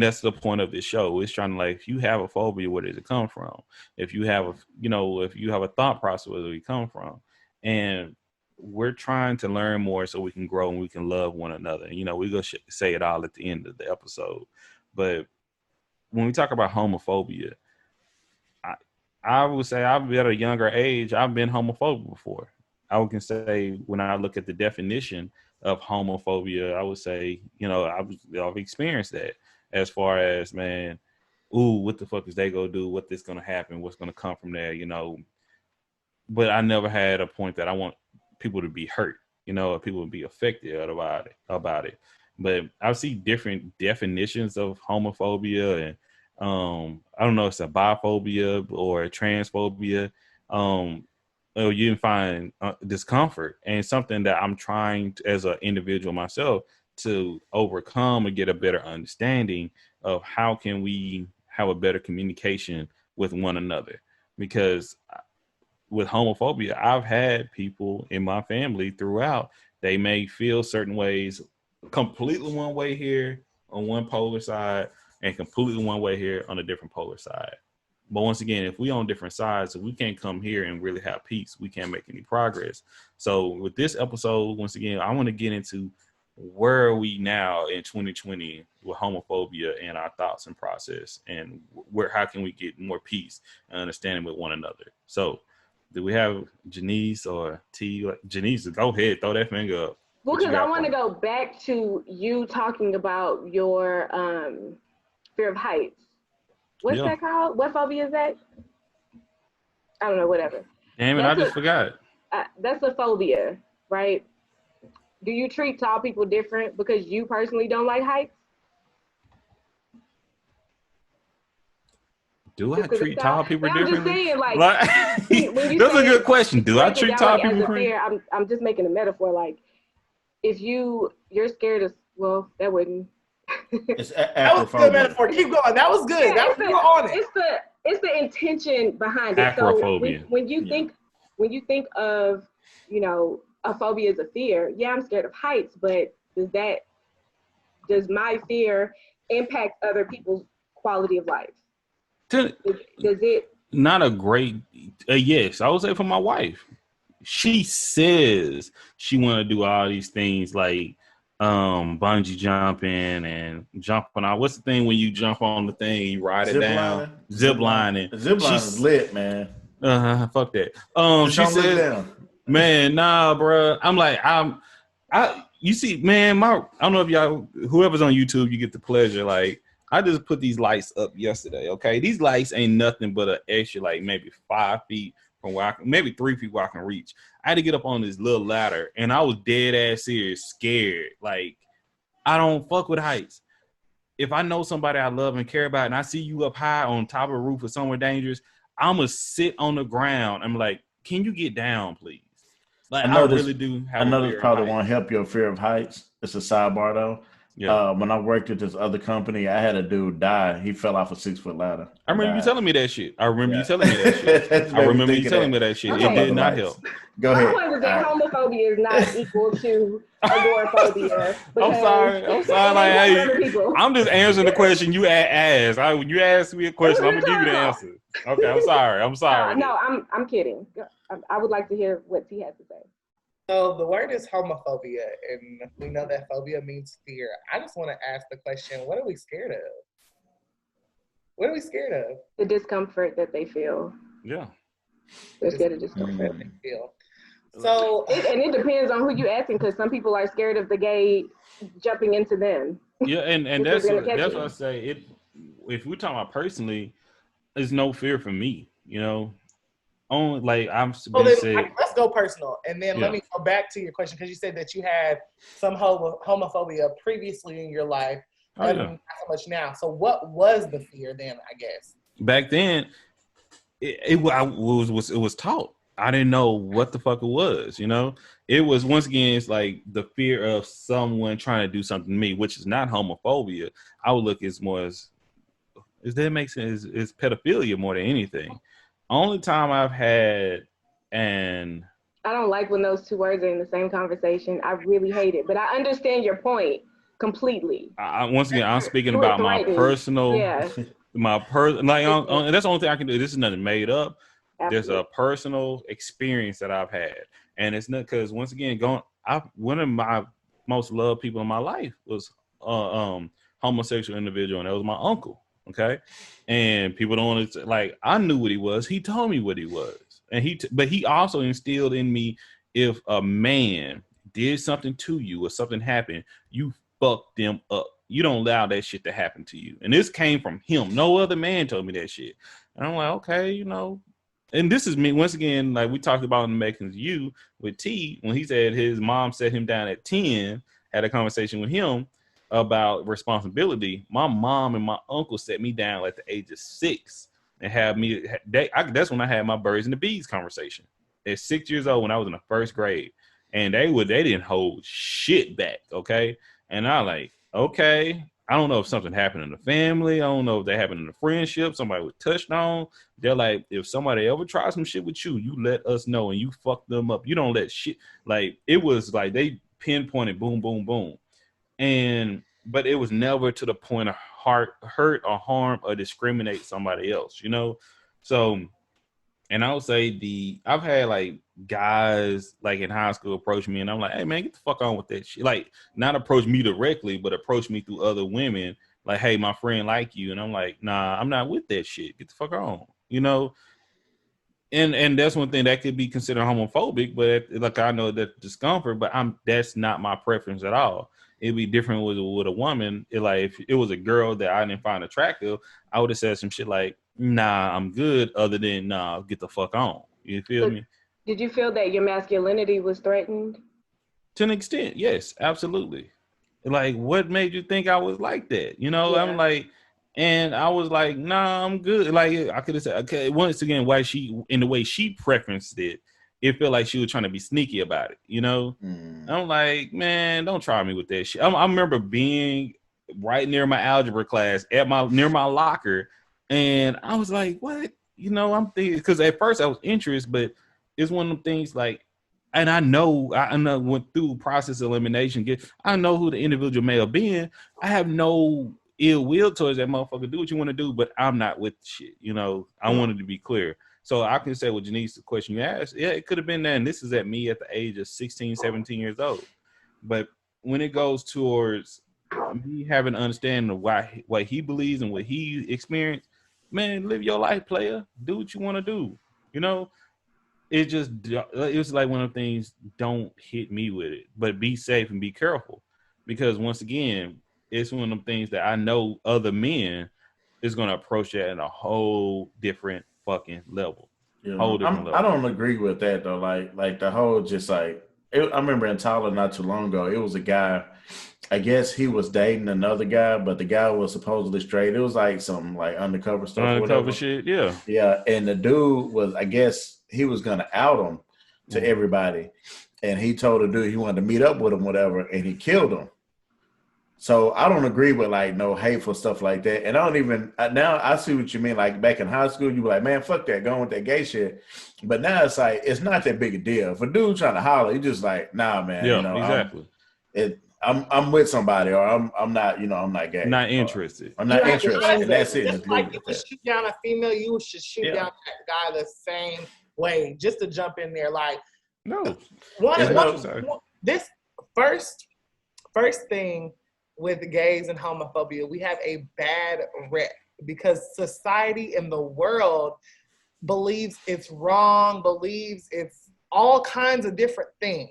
that's the point of this show. It's trying to, like, if you have a phobia, where does it come from? If you have if you have a thought process, where does it come from? And we're trying to learn more so we can grow and we can love one another. We're going to say it all at the end of the episode. But when we talk about homophobia, I would say I've been at a younger age, I've been homophobic before. I can say when I look at the definition of homophobia, I would say, I've experienced that, as far as, man, what the fuck is they gonna do? What is gonna happen? What's gonna come from there? But I never had a point that I want people to be hurt, or people to be affected about it. But I see different definitions of homophobia, and I don't know if it's a biphobia or a transphobia. You can find discomfort, and something that I'm trying to, as an individual myself, to overcome and get a better understanding of how can we have a better communication with one another. Because with homophobia, I've had people in my family throughout, they may feel certain ways, completely one way here on one polar side and completely one way here on a different polar side. But once again, if we on different sides, if we can't come here and really have peace, we can't make any progress. So with this episode, once again, I want to get into where are we now in 2020 with homophobia and our thoughts and process, and how can we get more peace and understanding with one another. So do we have Janice or T? Janice, go ahead, throw that finger up. Well, because I want to go back to you talking about your fear of heights. What's that called? What phobia is that? I don't know, whatever. Damn it, I just forgot. That's a phobia, right? Do you treat tall people different because you personally don't like heights? Do I treat tall people differently? I'm just saying, that's a good question. Do I treat tall people differently? I'm just making a metaphor. Like, if you're scared of, well, that wouldn't. That was a good metaphor. Keep going. That was good. Yeah, you were on it. It's the intention behind it. Acrophobia. So when you think of, a phobia is a fear. Yeah, I'm scared of heights, but does my fear impact other people's quality of life? Does it? Not a great yes. I would say for my wife, she says she want to do all these things like bungee jumping and jumping on. What's the thing when you jump on the thing, you ride it down? Zip lining. Zip lining is lit, man. Fuck that. She says, man, nah, bro. I'm like, you see, man, I don't know if y'all, whoever's on YouTube, you get the pleasure. Like, I just put these lights up yesterday. Okay, these lights ain't nothing but an extra, like maybe 5 feet from where maybe 3 feet where I can reach. I had to get up on this little ladder, and I was dead ass serious, scared. Like, I don't fuck with heights. If I know somebody I love and care about, and I see you up high on top of a roof or somewhere dangerous, I'm gonna sit on the ground. I'm like, can you get down, please? Like, I really do. I know this probably won't help your fear of heights. It's a sidebar though. Yeah. When I worked at this other company, I had a dude die. He fell off a 6-foot ladder. I remember you telling me that shit. I remember you telling me that shit. It did not help. Go ahead. My point was that homophobia is not equal to agoraphobia. I'm sorry. Like, hey, I'm just answering the question you asked. When you ask me a question, I'm gonna give you the answer. Okay, I'm sorry. No, I'm kidding. I would like to hear what T has to say. So the word is homophobia, and we know that phobia means fear. I just want to ask the question, what are we scared of? What are we scared of? The discomfort that they feel. Yeah. They're scared of discomfort they feel. So, and it depends on who you're asking, because some people are scared of the gay jumping into them. Yeah, and that's what I say. If we're talking about personally, there's no fear for me, Only like let's go personal, and then let me go back to your question, because you said that you had some homophobia previously in your life. Not so much now. So what was the fear then, I guess? Back then, it was taught. I didn't know what the fuck it was, It was, once again, it's like the fear of someone trying to do something to me, which is not homophobia. I would look as more as that makes sense, is pedophilia more than anything. Only time I've had, and I don't like when those two words are in the same conversation. I really hate it, but I understand your point completely. Once again, I'm speaking about my personal, yeah. and that's the only thing I can do. This is nothing made up. Absolutely. There's a personal experience that I've had, and it's not because, once again, one of my most loved people in my life was homosexual individual, and that was my uncle. Okay, and people don't want to, like, I knew what he was. He told me what he was, and but he also instilled in me, if a man did something to you or something happened, you fuck them up. You don't allow that shit to happen to you. And this came from him. No other man told me that shit. And I'm like, okay, And this is me, once again, like we talked about in the Makings You with T, when he said his mom set him down at 10, had a conversation with him about responsibility. My mom and my uncle set me down at the age of 6 and have me. That's when I had my birds and the bees conversation at 6 years old, when I was in the first grade, and they didn't hold shit back. Okay, and I like, okay, I don't know if something happened in the family. I don't know if that happened in the friendship. Somebody was touched on. They're like, if somebody ever tries some shit with you, you let us know and you fuck them up. You don't let shit. Like, it was like they pinpointed, boom, boom, boom. But it was never to the point of hurt or harm or discriminate somebody else, So, and I would say I've had like guys like in high school approach me, and I'm like, hey man, get the fuck on with that shit. Like, not approach me directly, but approach me through other women. Like, hey, my friend like you, and I'm like, nah, I'm not with that shit. Get the fuck on, And that's one thing that could be considered homophobic, but like, I know that discomfort, but that's not my preference at all. It'd be different with a woman. If it was a girl that I didn't find attractive, I would have said some shit like, nah, I'm good, other than, nah, get the fuck on. You feel me? Did you feel that your masculinity was threatened? To an extent, yes, absolutely. Like, what made you think I was like that? Yeah. I'm like, and I was like, nah, I'm good. Like, I could have said, okay, once again, in the way she preferenced it, it felt like she was trying to be sneaky about it, I'm like, man, don't try me with that shit. I remember being right near my algebra class near my locker, and I was like, what? I'm thinking, because at first I was interested, but it's one of them things like, and I know went through process elimination. I know who the individual may have been. I have no ill will towards that motherfucker. Do what you want to do, but I'm not with the shit. I wanted to be clear. So I can say with Janice, the question you asked, yeah, it could have been that. And this is at me at the age of 16, 17 years old. But when it goes towards me having an understanding of what he believes and what he experienced, man, live your life, player. Do what you want to do. It was like one of the things, don't hit me with it, but be safe and be careful. Because once again, it's one of them things that I know other men is going to approach that at a whole different fucking level. I don't agree with that though. Like the whole just like, I remember in Tyler not too long ago, it was a guy, I guess he was dating another guy, but the guy was supposedly straight. It was like some like undercover stuff. Undercover shit, yeah. Yeah, and the dude was, I guess he was going to out him to everybody. And he told the dude he wanted to meet up with him, whatever, and he killed him. So I don't agree with like no hateful stuff like that. And I don't even, now I see what you mean. Like back in high school, you were like, man, fuck that, going with that gay shit. But now it's like, it's not that big a deal. If a dude trying to holler, you just like, nah, man. Yeah, exactly. I'm with somebody, or I'm not, I'm not gay. Not interested. I'm not interested. And that's it. Just like you would shoot down a female, you should shoot down that guy the same way. Just to jump in there, like, no. This first thing with gays and homophobia, we have a bad rep because society and the world believes it's wrong, believes it's all kinds of different things.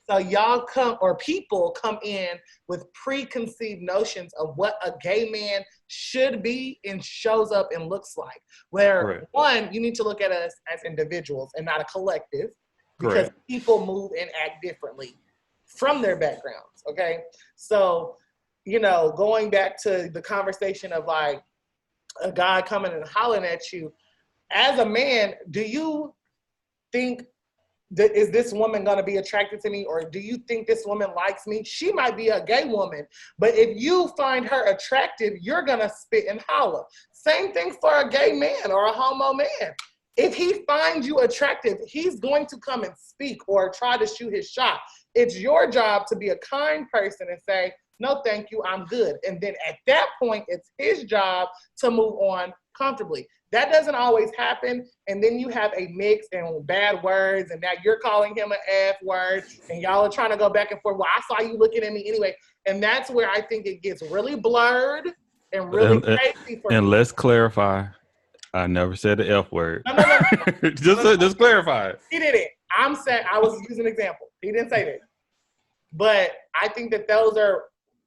So people come in with preconceived notions of what a gay man should be and shows up and looks like. Where one, you need to look at us as individuals and not a collective, because people move and act differently from their backgrounds. Okay, so going back to the conversation of like a guy coming and hollering at you, as a man, do you think that is this woman going to be attracted to me, or do you think this woman likes me? She might be a gay woman, but if you find her attractive, you're going to spit and holler. Same thing for a gay man or a homo man. If he finds you attractive, he's going to come and speak or try to shoot his shot. It's your job to be a kind person and say, no, thank you, I'm good. And then at that point, it's his job to move on comfortably. That doesn't always happen. And then you have a mix and bad words, and now you're calling him an F word, and y'all are trying to go back and forth. Well, I saw you looking at me anyway. And that's where I think it gets really blurred and really crazy for me. And let's clarify. I never said the F word. No. Just clarify it. He didn't. I'm saying, I was using an example. He didn't say that. But I think that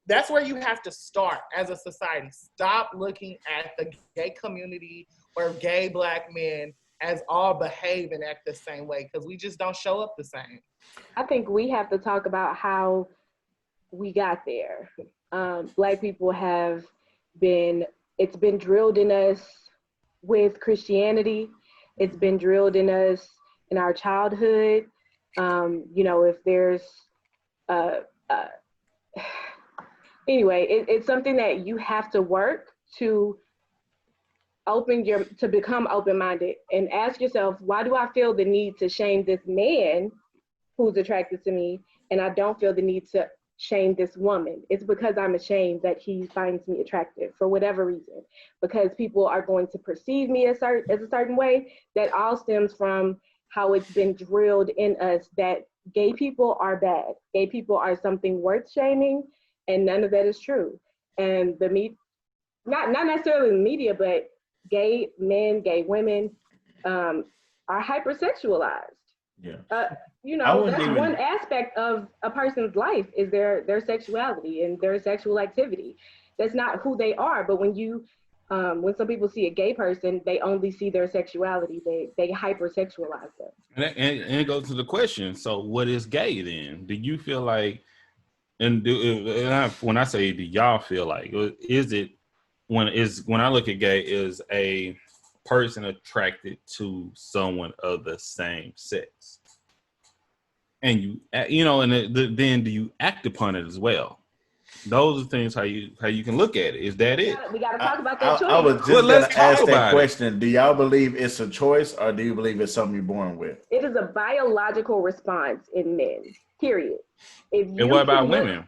that's where you have to start as a society. Stop looking at the gay community or gay Black men as all behave and act the same way, because we just don't show up the same. I think we have to talk about how we got there. Black people it's been drilled in us with Christianity. It's been drilled in us in our childhood. If there's anyway, it's something that you have to work to become open-minded and ask yourself, why do I feel the need to shame this man who's attracted to me, and I don't feel the need to shame this woman? It's because I'm ashamed that he finds me attractive for whatever reason, because people are going to perceive me as a certain way. That all stems from how it's been drilled in us that gay people are bad. Gay people are something worth shaming, and none of that is true. And not necessarily the media, but gay men, gay women are hypersexualized. Yeah. That's one aspect of a person's life is their sexuality and their sexual activity. That's not who they are. But when some people see a gay person, they only see their sexuality. They hypersexualize them. And it goes to the question. So, what is gay then? Do you feel like, when I say, do y'all feel like, is it when I look at gay is a person attracted to someone of the same sex, and then do you act upon it as well? Those are things how you can look at it. Is that it? We got to talk about that choice. I was just going to ask that question. Do y'all believe it's a choice, or do you believe it's something you're born with? It is a biological response in men, period. And what about women?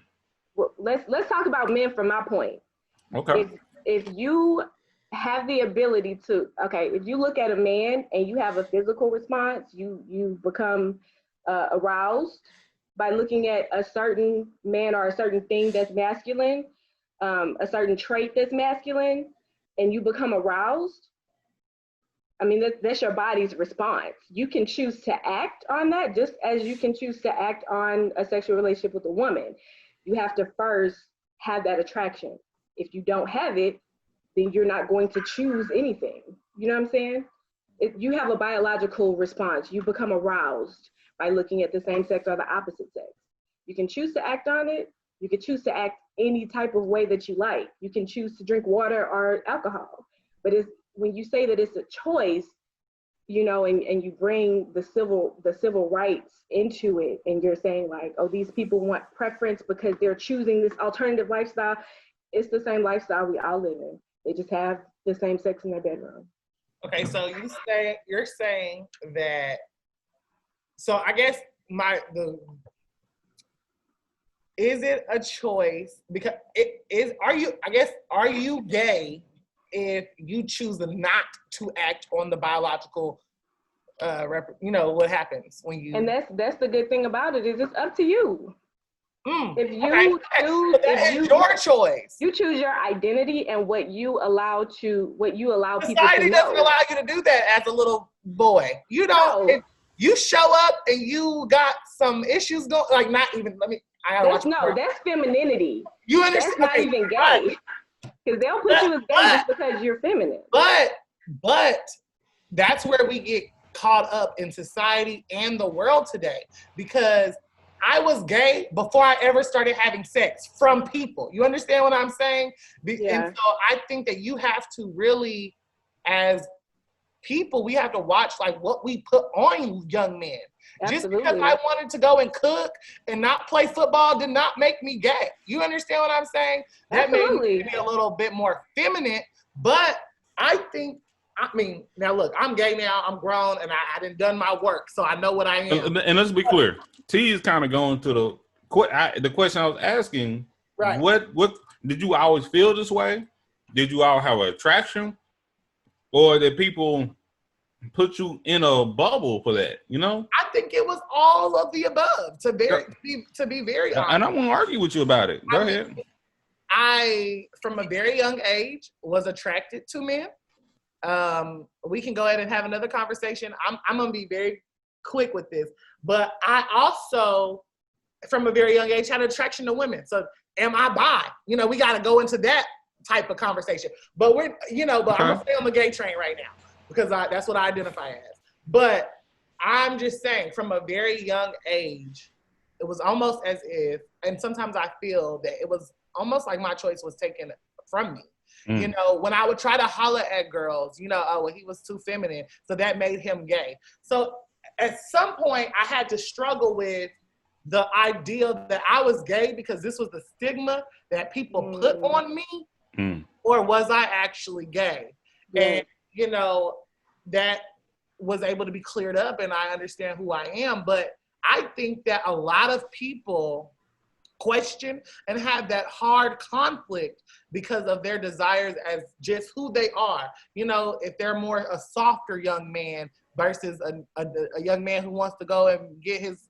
Well, let's talk about men from my point. Okay. If you have the ability to, if you look at a man and you have a physical response, you become aroused by looking at a certain man or a certain thing that's masculine, a certain trait that's masculine, and you become aroused. I mean, that's your body's response. You can choose to act on that just as you can choose to act on a sexual relationship with a woman. You have to first have that attraction. If you don't have it, then you're not going to choose anything. You know what I'm saying? If you have a biological response, you become aroused by looking at the same sex or the opposite sex. You can choose to act on it. You can choose to act any type of way that you like. You can choose to drink water or alcohol. But when you say that it's a choice, and you bring the civil rights into it, and you're saying like, oh, these people want preference because they're choosing this alternative lifestyle. It's the same lifestyle we all live in. They just have the same sex in their bedroom. Okay, so you're saying that. So I guess is it a choice? Because are you gay if you choose not to act on the biological, what happens when you? And that's the good thing about it is it's up to you. If you choose, your choice. You choose your identity and what you allow people to know. Society doesn't allow you to do that as a little boy. You don't. No. You show up and you got some issues going. Like not even. That's femininity. You understand? That's not even gay. Because they'll put you as gay just because you're feminine. But that's where we get caught up in society and the world today. Because I was gay before I ever started having sex from people. You understand what I'm saying? And so I think that you have to really, as people, we have to watch like what we put on young men. Absolutely. Just because I wanted to go and cook and not play football did not make me gay. You understand what I'm saying? That Absolutely. Made me a little bit more feminine. But I think, now look, I'm gay now, I'm grown, and I done my work, so I know what I am. And let's be clear, T is kind of going to the question I was asking. Right. What did you always feel this way? Did you all have an attraction, or did people put you in a bubble for that? You know, I think it was all of the above. To be very honest, and I won't argue with you about it. Go ahead. I, from a very young age, was attracted to men. We can go ahead and have another conversation. I'm going to be very quick with this, but I also, from a very young age, had attraction to women. So am I bi? You know, we got to go into that type of conversation, but I'm going to stay on the gay train right now because that's what I identify as. But I'm just saying, from a very young age, it was almost as if, and sometimes I feel that it was almost like my choice was taken from me. You know, when I would try to holler at girls, he was too feminine, so that made him gay. So at some point, I had to struggle with the idea that I was gay because this was the stigma that people put on me, or was I actually gay? Yeah. And, that was able to be cleared up, and I understand who I am. But I think that a lot of people question and have that hard conflict because of their desires as just who they are. You know, if they're more a softer young man versus a young man who wants to go and get his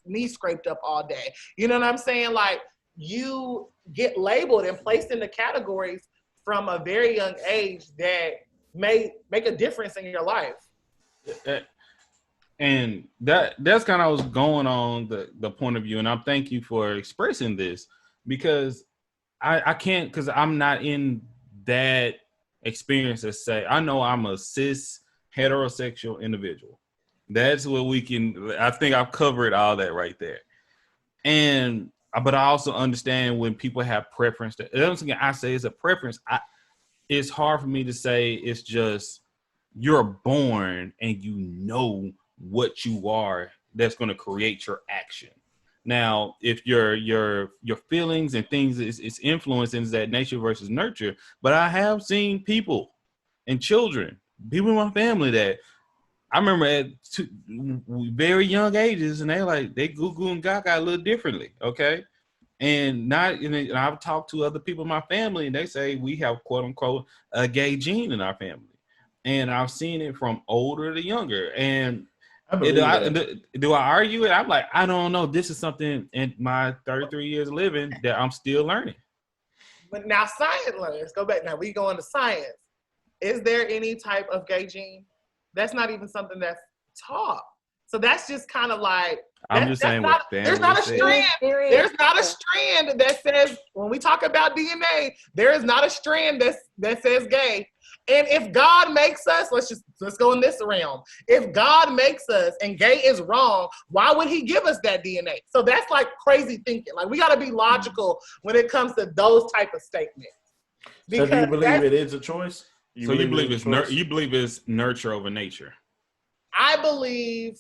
knee scraped up all day. You know what I'm saying? Like, you get labeled and placed into categories from a very young age that may make a difference in your life. And that's kind of what's going on the point of view. And I'm thank you for expressing this, because I can't, because I'm not in that experience to say, I know I'm a cis heterosexual individual. That's what I think I've covered all that right there. But I also understand when people have preference. I say it's a preference. It's hard for me to say it's just you're born and you know what you are that's going to create your action. Now, if your feelings and things is influencing that nature versus nurture, but I have seen people and children, people in my family that I remember at very young ages, and they goo and gaga a little differently, okay? And I've talked to other people in my family, and they say we have quote unquote a gay gene in our family, and I've seen it from older to younger. And do I argue it? I'm like, I don't know. This is something in my 33 years of living that I'm still learning. But now science, let's go back. Now we go into science. Is there any type of gay gene? That's not even something that's taught. So that's just kind of like, I'm just saying what there's not a strand. There's not a strand that says, when we talk about DNA, there is not a strand that says gay. And if God makes us, let's go in this realm. If God makes us and gay is wrong, why would he give us that DNA? So that's like crazy thinking. Like, we got to be logical when it comes to those type of statements. So do you believe it is a choice? You believe it's nurture over nature? I believe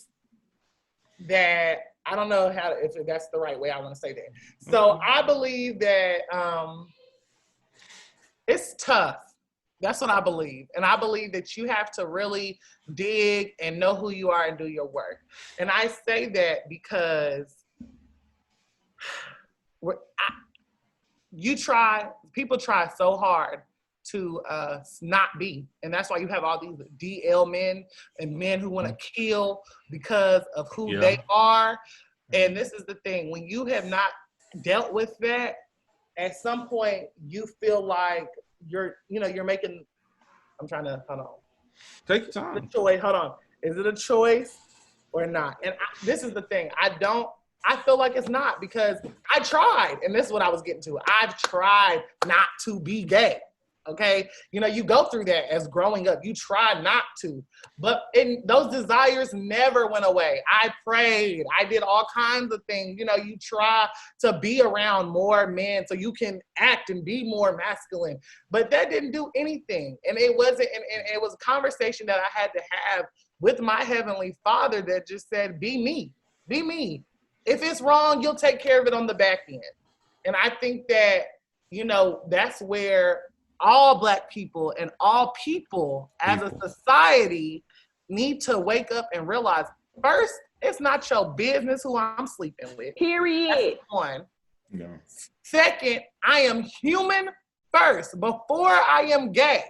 that, I don't know if that's the right way I want to say that. So I believe that it's tough. That's what I believe. And I believe that you have to really dig and know who you are and do your work. And I say that because people try so hard to not be. And that's why you have all these DL men and men who want to kill because of who they are. And this is the thing. When you have not dealt with that, at some point you feel like you're making, I'm trying to, hold on. Take your time. Hold on. Is it a choice or not? And this is the thing. I feel like it's not, because I tried, and this is what I was getting to. I've tried not to be gay. Okay, you go through that as growing up. You try not to, but those desires never went away. I prayed. I did all kinds of things. You try to be around more men so you can act and be more masculine, but that didn't do anything. And it wasn't. And it was a conversation that I had to have with my Heavenly Father that just said, "Be me. Be me. If it's wrong, you'll take care of it on the back end." And I think that that's where all Black people and all people as a society need to wake up and realize, first, it's not your business who I'm sleeping with. Period. That's one. Yeah. Second, I am human first before I am gay.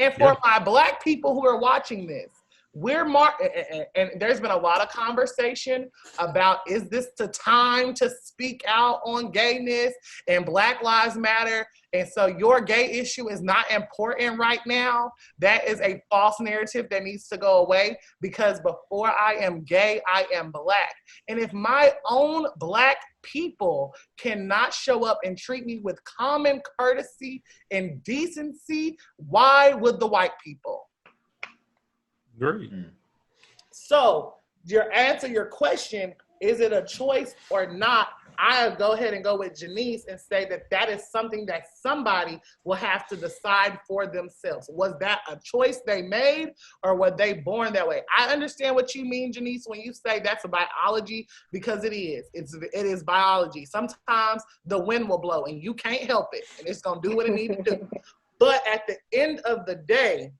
And for my Black people who are watching this, and there's been a lot of conversation about, is this the time to speak out on gayness and Black Lives Matter? And so your gay issue is not important right now. That is a false narrative that needs to go away, because before I am gay, I am Black. And if my own Black people cannot show up and treat me with common courtesy and decency, why would the white people? Great. So your question, is it a choice or not? I'll go ahead and go with Janice and say that is something that somebody will have to decide for themselves. Was that a choice they made, or were they born that way? I understand what you mean, Janice, when you say that's a biology, because it is. It is biology. Sometimes the wind will blow and you can't help it, and it's going to do what it needs to do. But at the end of the day,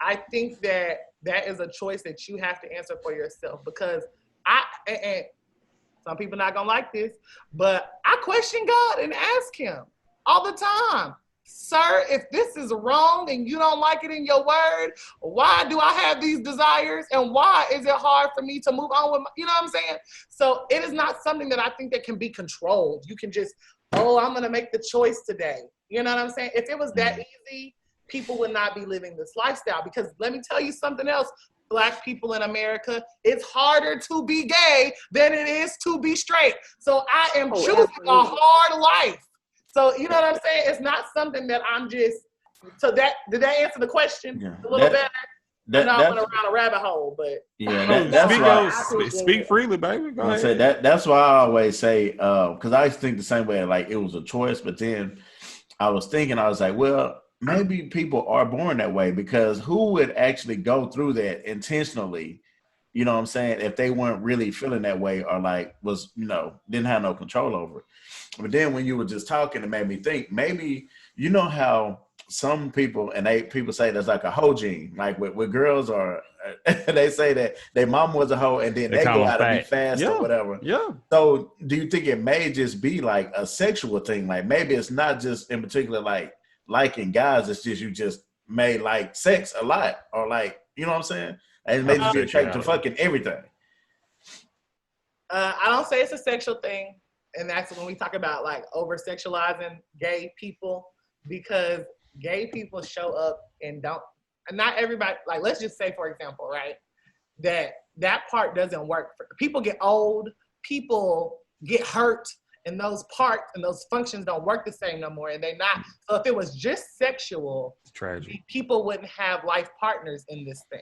I think that is a choice that you have to answer for yourself, because and some people not gonna like this, but I question God and ask him all the time, sir, if this is wrong and you don't like it in your word, why do I have these desires, and why is it hard for me to move on with you know what I'm saying? So it is not something that I think that can be controlled. You can just, I'm gonna make the choice today. You know what I'm saying? If it was that easy, people would not be living this lifestyle, because let me tell you something else. Black people in America, it's harder to be gay than it is to be straight. So I am choosing a hard life. So you know what I'm saying? It's not something that I'm just, so did that answer the question a little better? I went around a rabbit hole, but that's why. Speak freely, baby. Go ahead. That's why I always say, because I think the same way, like it was a choice, but then I was like, well, maybe people are born that way, because who would actually go through that intentionally, you know what I'm saying, if they weren't really feeling that way, or like was, didn't have no control over it. But then when you were just talking, it made me think, maybe, how some people, and people say there's like a hoe gene, like with girls, or they say that their mom was a hoe and then they go out and be fast or whatever. Yeah. So do you think it may just be like a sexual thing? Like maybe it's not just in particular like liking guys, it's just you just may like sex a lot, or like, you know what I'm saying? And it may just be attracted to fucking everything. I don't say it's a sexual thing, and that's when we talk about like over sexualizing gay people, because gay people show up and not everybody, like let's just say, for example, right, that part doesn't work. People get old, people get hurt, and those parts and those functions don't work the same no more, and they're not. So if it was just sexual, it's tragic. People wouldn't have life partners in this thing.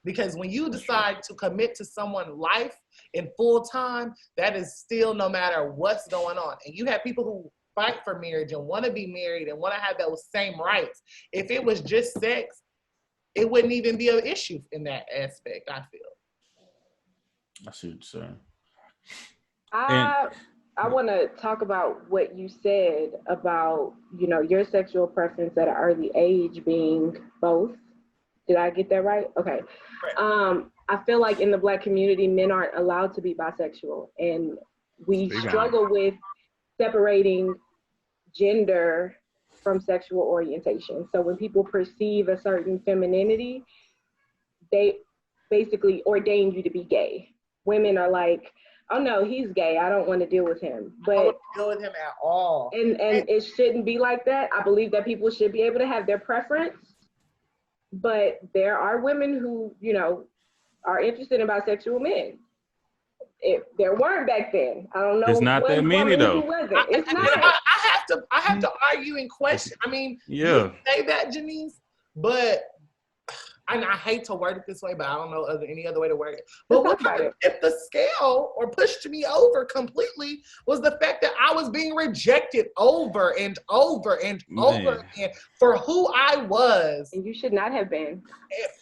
Because when you decide to commit to someone's life in full time, that is still no matter what's going on. And you have people who fight for marriage and want to be married and want to have those same rights. If it was just sex, it wouldn't even be an issue in that aspect, I feel. I see what you're saying. I want to talk about what you said about, your sexual preference at an early age being both. Did I get that right? Okay. I feel like in the Black community, men aren't allowed to be bisexual, and we struggle with separating gender from sexual orientation. So when people perceive a certain femininity, they basically ordain you to be gay. Women are like, oh no, he's gay, I don't want to deal with him. But I don't want to deal with him at all. And it shouldn't be like that. I believe that people should be able to have their preference, but there are women who, are interested in bisexual men. There weren't back then. I don't know. It's not that many though. It's not. I have have to argue and question. I mean, yeah, you say that, Janice, but and I hate to word it this way, but I don't know any other way to word it. But what if the scale or pushed me over completely was the fact that I was being rejected over and over and over again for who I was. And you should not have been.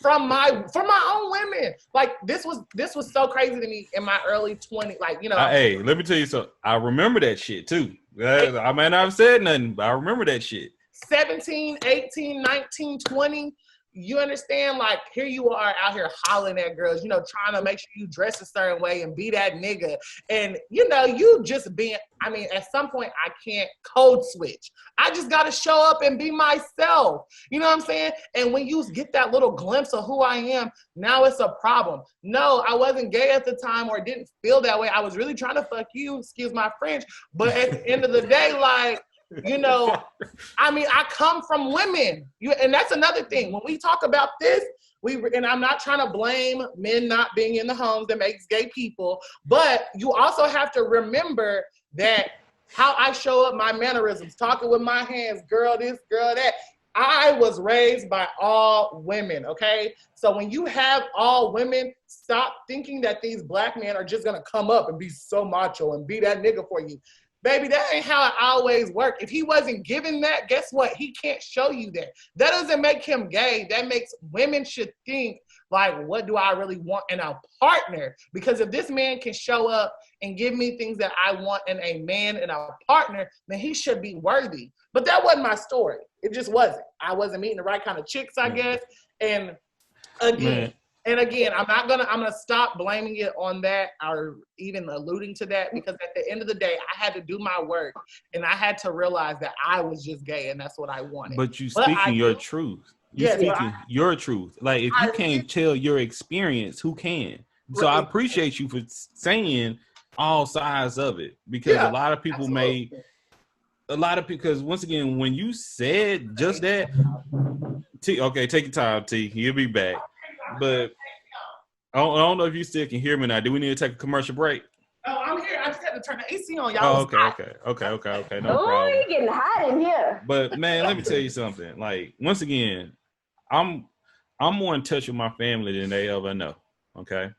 From my own women. Like this was so crazy to me in my early 20s. Like, you know. Hey, let me tell you something. I remember that shit too. I may not have said nothing, but I remember that shit. 17, 18, 19, 20. You understand? Like, here you are out here hollering at girls, you know, trying to make sure you dress a certain way and be that nigga. And, you know, you just being, I mean, at some point, I can't code switch. I just got to show up and be myself. You know what I'm saying? And when you get that little glimpse of who I am, now it's a problem. No, I wasn't gay at the time or didn't feel that way. I was really trying to fuck you, excuse my French. But at the end of the day, like, you know, I mean, I come from women. And that's another thing. When we talk about this, and I'm not trying to blame men not being in the homes that makes gay people, but you also have to remember that how I show up, my mannerisms, talking with my hands, girl this, girl that. I was raised by all women, okay? So when you have all women, stop thinking that these black men are just gonna come up and be so macho and be that nigga for you. Baby, that ain't how it always worked. If he wasn't given that, guess what? He can't show you that. That doesn't make him gay. That makes women should think, like, what do I really want in a partner? Because if this man can show up and give me things that I want in a man and a partner, then he should be worthy. But that wasn't my story. It just wasn't. I wasn't meeting the right kind of chicks, I guess. And again, I'm gonna stop blaming it on that or even alluding to that, because at the end of the day, I had to do my work and I had to realize that I was just gay and that's what I wanted. But you speaking your truth. You speaking your truth. Like, if you can't tell your experience, who can? So I appreciate you for saying all sides of it, because a lot of people because once again, when you said just that, okay, take your time, T. You'll be back. But I don't know if you still can hear me now. Do we need to take a commercial break? Oh, I'm here. I just had to turn the AC on, y'all. Okay. No problem. It's getting hot in here. But man, let me tell you something. Like, once again, I'm more in touch with my family than they ever know. Okay.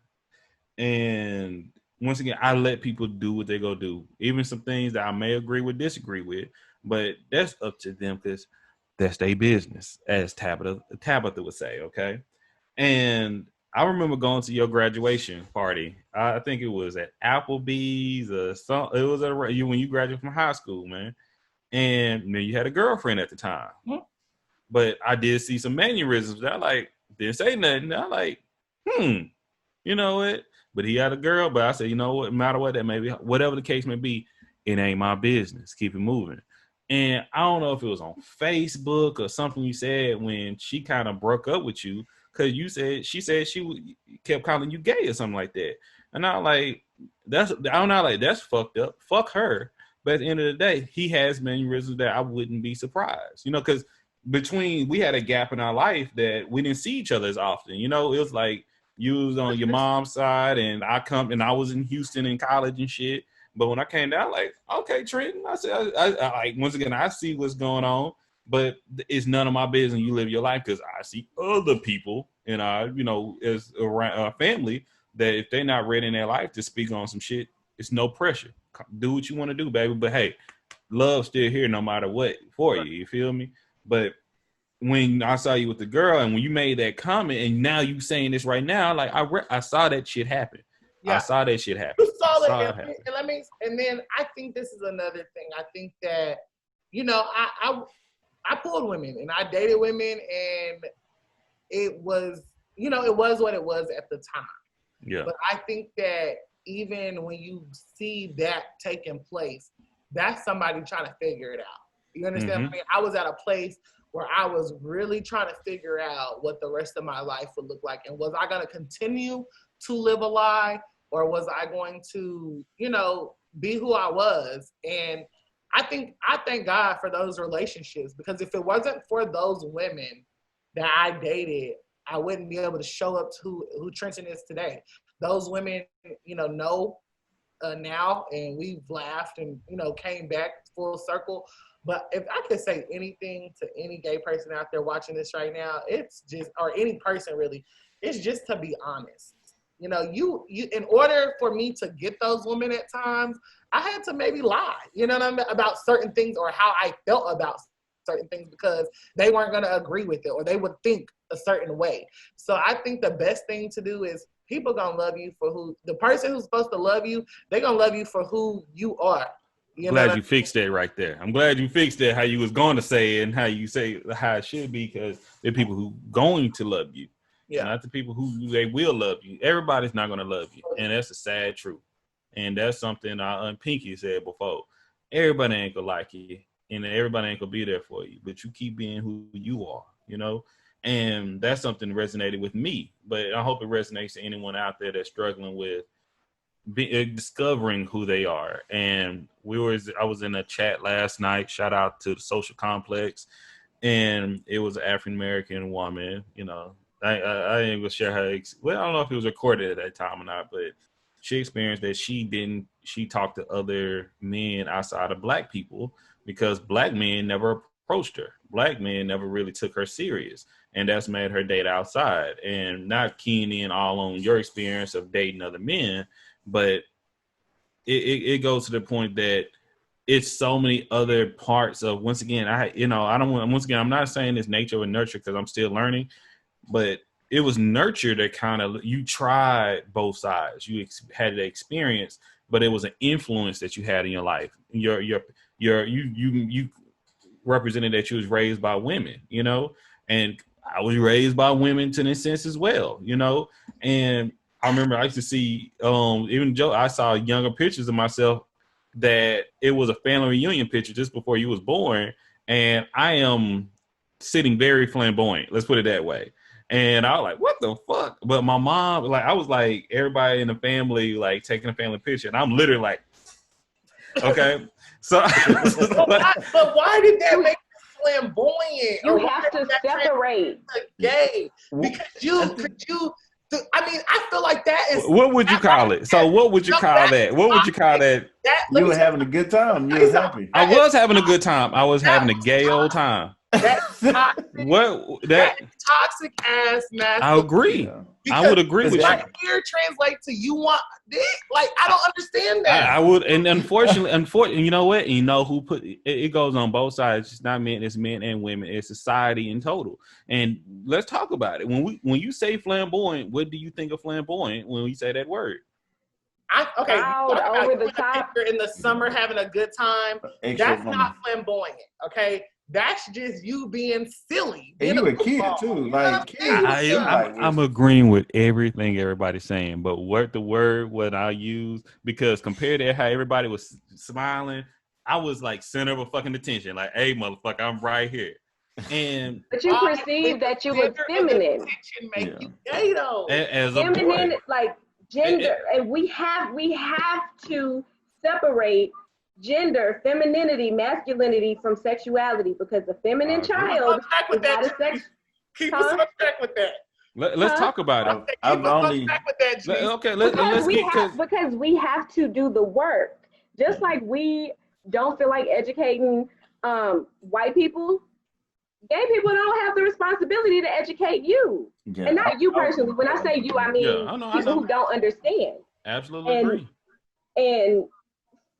And once again, I let people do what they go do. Even some things that I may agree with, disagree with, but that's up to them, because that's their business, as Tabitha would say. Okay. And I remember going to your graduation party. I think it was at Applebee's or something. It was when you graduated from high school, man. And you had a girlfriend at the time. Mm-hmm. But I did see some mannerisms that I like, didn't say nothing. I like, you know what? But he had a girl. But I said, you know what? No matter what that may be, whatever the case may be, it ain't my business. Keep it moving. And I don't know if it was on Facebook or something you said when she kind of broke up with you. Because she said she kept calling you gay or something like that. And I'm like, that's fucked up. Fuck her. But at the end of the day, he has mannerisms that I wouldn't be surprised. You know, because we had a gap in our life that we didn't see each other as often. You know, it was like you was on your mom's side and I was in Houston in college and shit. But when I came down, like, okay, Trenton, I said, I once again, I see what's going on. But it's none of my business. You live your life, because I see other people in our, as a family, that if they're not ready in their life to speak on some shit, it's no pressure. Do what you want to do, baby. But hey, love's still here no matter what for you. You feel me? But when I saw you with the girl and when you made that comment and now you saying this right now, like I saw that shit happen. Yeah. I saw that shit happen. You saw it happen. And then I think this is another thing. I think that, I pulled women and I dated women, and it was, it was what it was at the time. Yeah. But I think that even when you see that taking place, that's somebody trying to figure it out. You understand? Mm-hmm. I was at a place where I was really trying to figure out what the rest of my life would look like. And was I going to continue to live a lie, or was I going to, be who I was? And I thank God for those relationships, because if it wasn't for those women that I dated, I wouldn't be able to show up to who Trenton is today. Those women, know now, and we've laughed and, came back full circle. But if I could say anything to any gay person out there watching this right now, it's just, or any person really, it's just to be honest. You know, you in order for me to get those women at times, I had to maybe lie, you know what I mean, about certain things or how I felt about certain things because they weren't going to agree with it or they would think a certain way. So I think the best thing to do is people going to love you for who, the person who's supposed to love you, they're going to love you for who you are. Glad you fixed that right there. I'm glad you fixed that how you was going to say it and how you say how it should be, because there are people who going to love you. Yeah. Not the people who they will love you. Everybody's not going to love you. And that's a sad truth. And that's something our Aunt Pinky said before. Everybody ain't gonna like you and everybody ain't gonna be there for you, but you keep being who you are, you know? And that's something that resonated with me, but I hope it resonates to anyone out there that's struggling with discovering who they are. And I was in a chat last night, shout out to the Social Complex, and it was an African-American woman, you know, I ain't gonna share her, well, I don't know if it was recorded at that time or not, but she experienced that she talked to other men outside of black people because black men never approached her. Black men never really took her serious. And that's made her date outside, and not keying in all on your experience of dating other men, but it goes to the point that it's so many other parts of, once again, I'm not saying it's nature or nurture because I'm still learning, but it was nurture that kind of, you tried both sides. You had the experience, but it was an influence that you had in your life. You represented that you was raised by women, you know, and I was raised by women to an sense as well, you know. And I remember I used to see, even Joe, I saw younger pictures of myself that it was a family reunion picture just before you was born. And I am sitting very flamboyant. Let's put it that way. And I was like, what the fuck? But my mom, like, I was like, everybody in the family, like, taking a family picture. And I'm literally like, okay. So, but why did that make you flamboyant? You have to separate. Gay. Because I mean, I feel like that is. What would you call it? So what would you call that? What would you call that? You were having a good time. You was happy. I was having a good time. I was having a gay old time. That's toxic. That toxic ass masculinity. I agree. Yeah. I would agree with you. Like here translate to you want dick? Like I don't understand that. I would, and unfortunately, you know what? You know who put it goes on both sides. It's not men, it's men and women. It's society in total. And let's talk about it. When you say flamboyant, what do you think of flamboyant when we say that word? Over the top in the summer having a good time. That's not flamboyant. Okay. That's just you being silly. And you a kid too. Like I'm agreeing with everything everybody's saying, but what I use, because compared to how everybody was smiling, I was like center of fucking attention. Like, hey, motherfucker, I'm right here. And but you perceive that you were feminine. Make you gay though. As a feminine, boy. Like gender, and we have to separate gender, femininity, masculinity from sexuality, because the feminine child is not a sex. Keep us on track with that. Let's talk about it. Because we have to do the work. Just like we don't feel like educating white people, gay people don't have the responsibility to educate you. Yeah. And not you personally. When I say you, I mean people who don't understand. Absolutely agree. And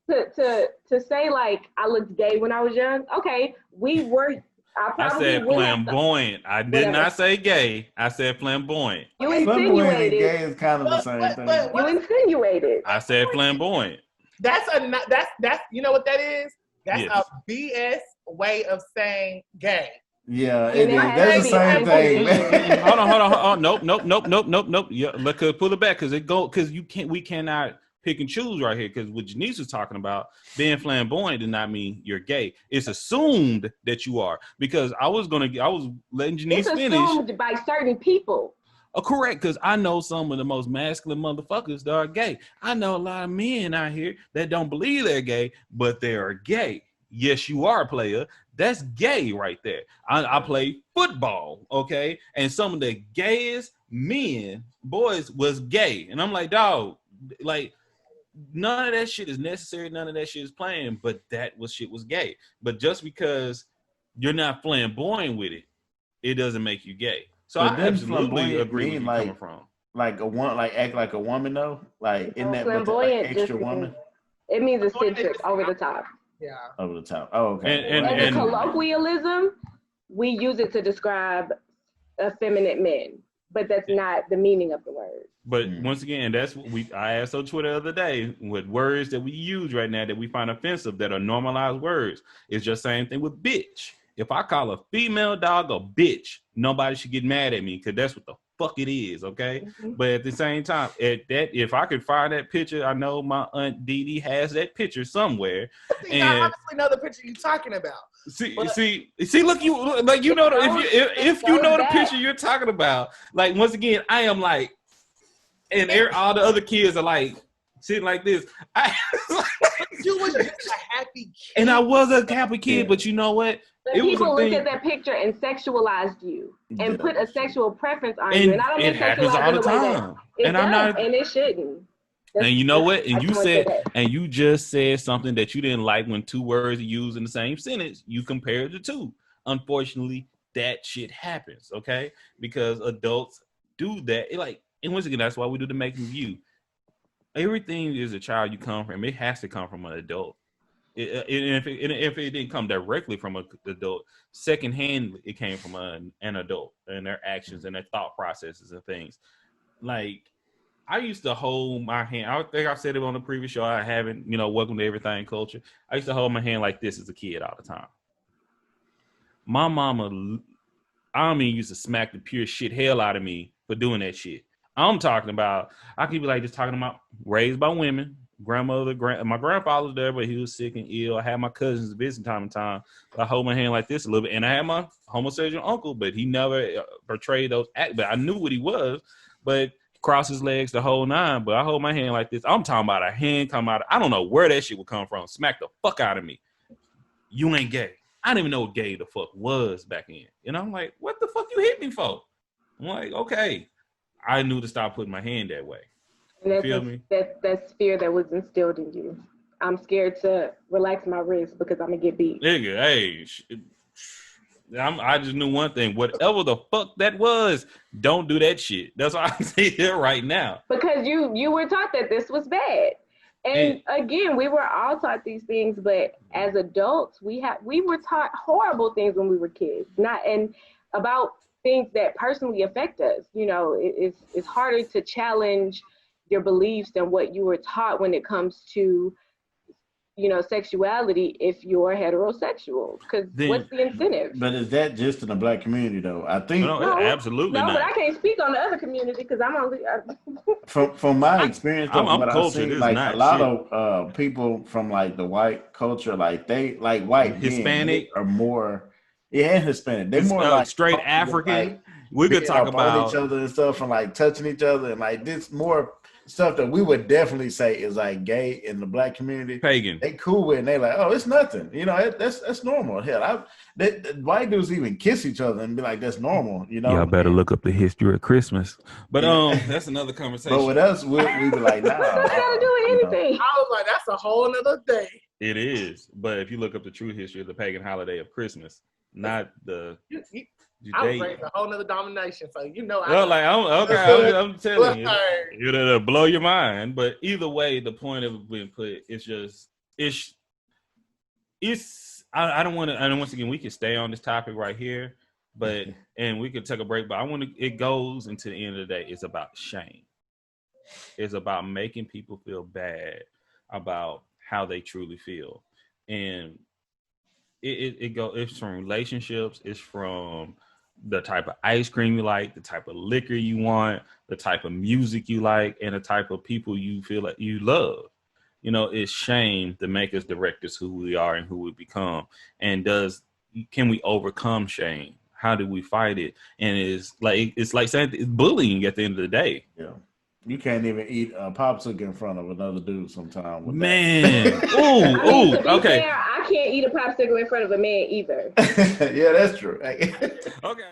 to say like I looked gay when I was young, okay, I said flamboyant. I did not say gay. I said flamboyant. You insinuated. Gay is kind of the same thing. You insinuated. I said flamboyant. That's you know what that is? That's a BS way of saying gay. Yeah, it is. That's the same thing. Hold on. Nope. Yeah, let's pull it back because we cannot pick and choose right here, because what Janice was talking about, being flamboyant did not mean you're gay. It's assumed that you are, because I was letting Janice finish. It's assumed by certain people. Correct, because I know some of the most masculine motherfuckers that are gay. I know a lot of men out here that don't believe they're gay, but they are gay. Yes, you are a player. That's gay right there. I play football, okay? And some of the gayest boys was gay. And I'm like, dog, like, none of that shit is necessary. None of that shit is playing. But shit was gay. But just because you're not flamboyant with it, it doesn't make you gay. So I absolutely agree with you coming from. Like act like a woman though. Like in that with the extra woman. It means eccentric, over the top. Yeah. Over the top. Oh, okay. And a colloquialism, we use it to describe effeminate men, but that's not the meaning of the word. But once again, that's what I asked on Twitter the other day, with words that we use right now that we find offensive that are normalized words. It's just the same thing with bitch. If I call a female dog a bitch, nobody should get mad at me because that's what the fuck it is, okay? But at the same time, if I could find that picture, I know my aunt Dee Dee has that picture somewhere. I honestly know the picture you're talking about. See, look, you like you know if you know the picture you're talking about, like once again, I am like, and all the other kids are like sitting like this. You was just a happy kid. And I was a happy kid, but you know what? People look at that picture and sexualized you and put a sexual preference on you. And I don't mean happens all the time. And it shouldn't. And you know what? And you just said something that you didn't like when two words are used in the same sentence. You compared the two. Unfortunately, that shit happens, okay? Because adults do that. And once again, that's why we do the making view. Everything is a child you come from. It has to come from an adult. If it didn't come directly from an adult, secondhand, it came from an adult and their actions and their thought processes and things. Like, I used to hold my hand. I think I said it on the previous show. I haven't, welcome to Everythang culture. I used to hold my hand like this as a kid all the time. My mama, used to smack the pure shit hell out of me for doing that shit. I'm talking about, I could be just talking about raised by women. My grandfather was there, but he was sick and ill. I had my cousins visit time and time. So I hold my hand like this a little bit. And I had my homosexual uncle, but he never portrayed those acts. But I knew what he was, but cross his legs the whole nine. But I hold my hand like this. I'm talking about a hand come out. I don't know where that shit would come from. Smack the fuck out of me. You ain't gay. I didn't even know what gay the fuck was back then. I'm like, what the fuck you hit me for? I'm like, okay. I knew to stop putting my hand that way. And feel me? That's fear that was instilled in you. I'm scared to relax my wrist because I'm gonna get beat. Nigga, hey, I just knew one thing. Whatever the fuck that was, don't do that shit. That's why I'm saying it right now. Because you were taught that this was bad. And again, we were all taught these things, but as adults, we were taught horrible things when we were kids. About things that personally affect us. It's harder to challenge your beliefs than what you were taught when it comes to, sexuality if you're heterosexual. Because what's the incentive? But is that just in the Black community, though? I think no, absolutely not. But I can't speak on the other community because I'm only from my experience. I'm what cultured. I've seen, a lot of people from the white culture, they white Hispanic men are more. Yeah, Hispanic. They're more straight African. We could talk about each other and stuff, and touching each other, and this more stuff that we would definitely say is gay in the Black community. Pagan. They cool with it, and they oh, it's nothing. That's normal. Hell, white dudes even kiss each other and be like, that's normal. Y'all better look up the history of Christmas. But that's another conversation. But with us, we be like, nah. What I gotta do with anything? I was like, that's a whole nother day. It is. But if you look up the true history of the pagan holiday of Christmas, not the I was raised a whole nother domination, so I'm telling you, it'll blow your mind. But either way, the point of it being put, I don't want to. And once again, we can stay on this topic right here, but and we could take a break. But it goes into the end of the day. It's about shame. It's about making people feel bad about how they truly feel, and it's from relationships. It's from the type of ice cream you like, the type of liquor you want, the type of music you like, and the type of people you feel like you love. It's shame to make us direct us who we are and who we become. And can we overcome shame? How do we fight it? And it's like saying it's bullying at the end of the day. Yeah. You can't even eat a popsicle in front of another dude sometimes. Man. Ooh, okay. Fair, I can't eat a popsicle in front of a man either. Yeah, that's true. Okay.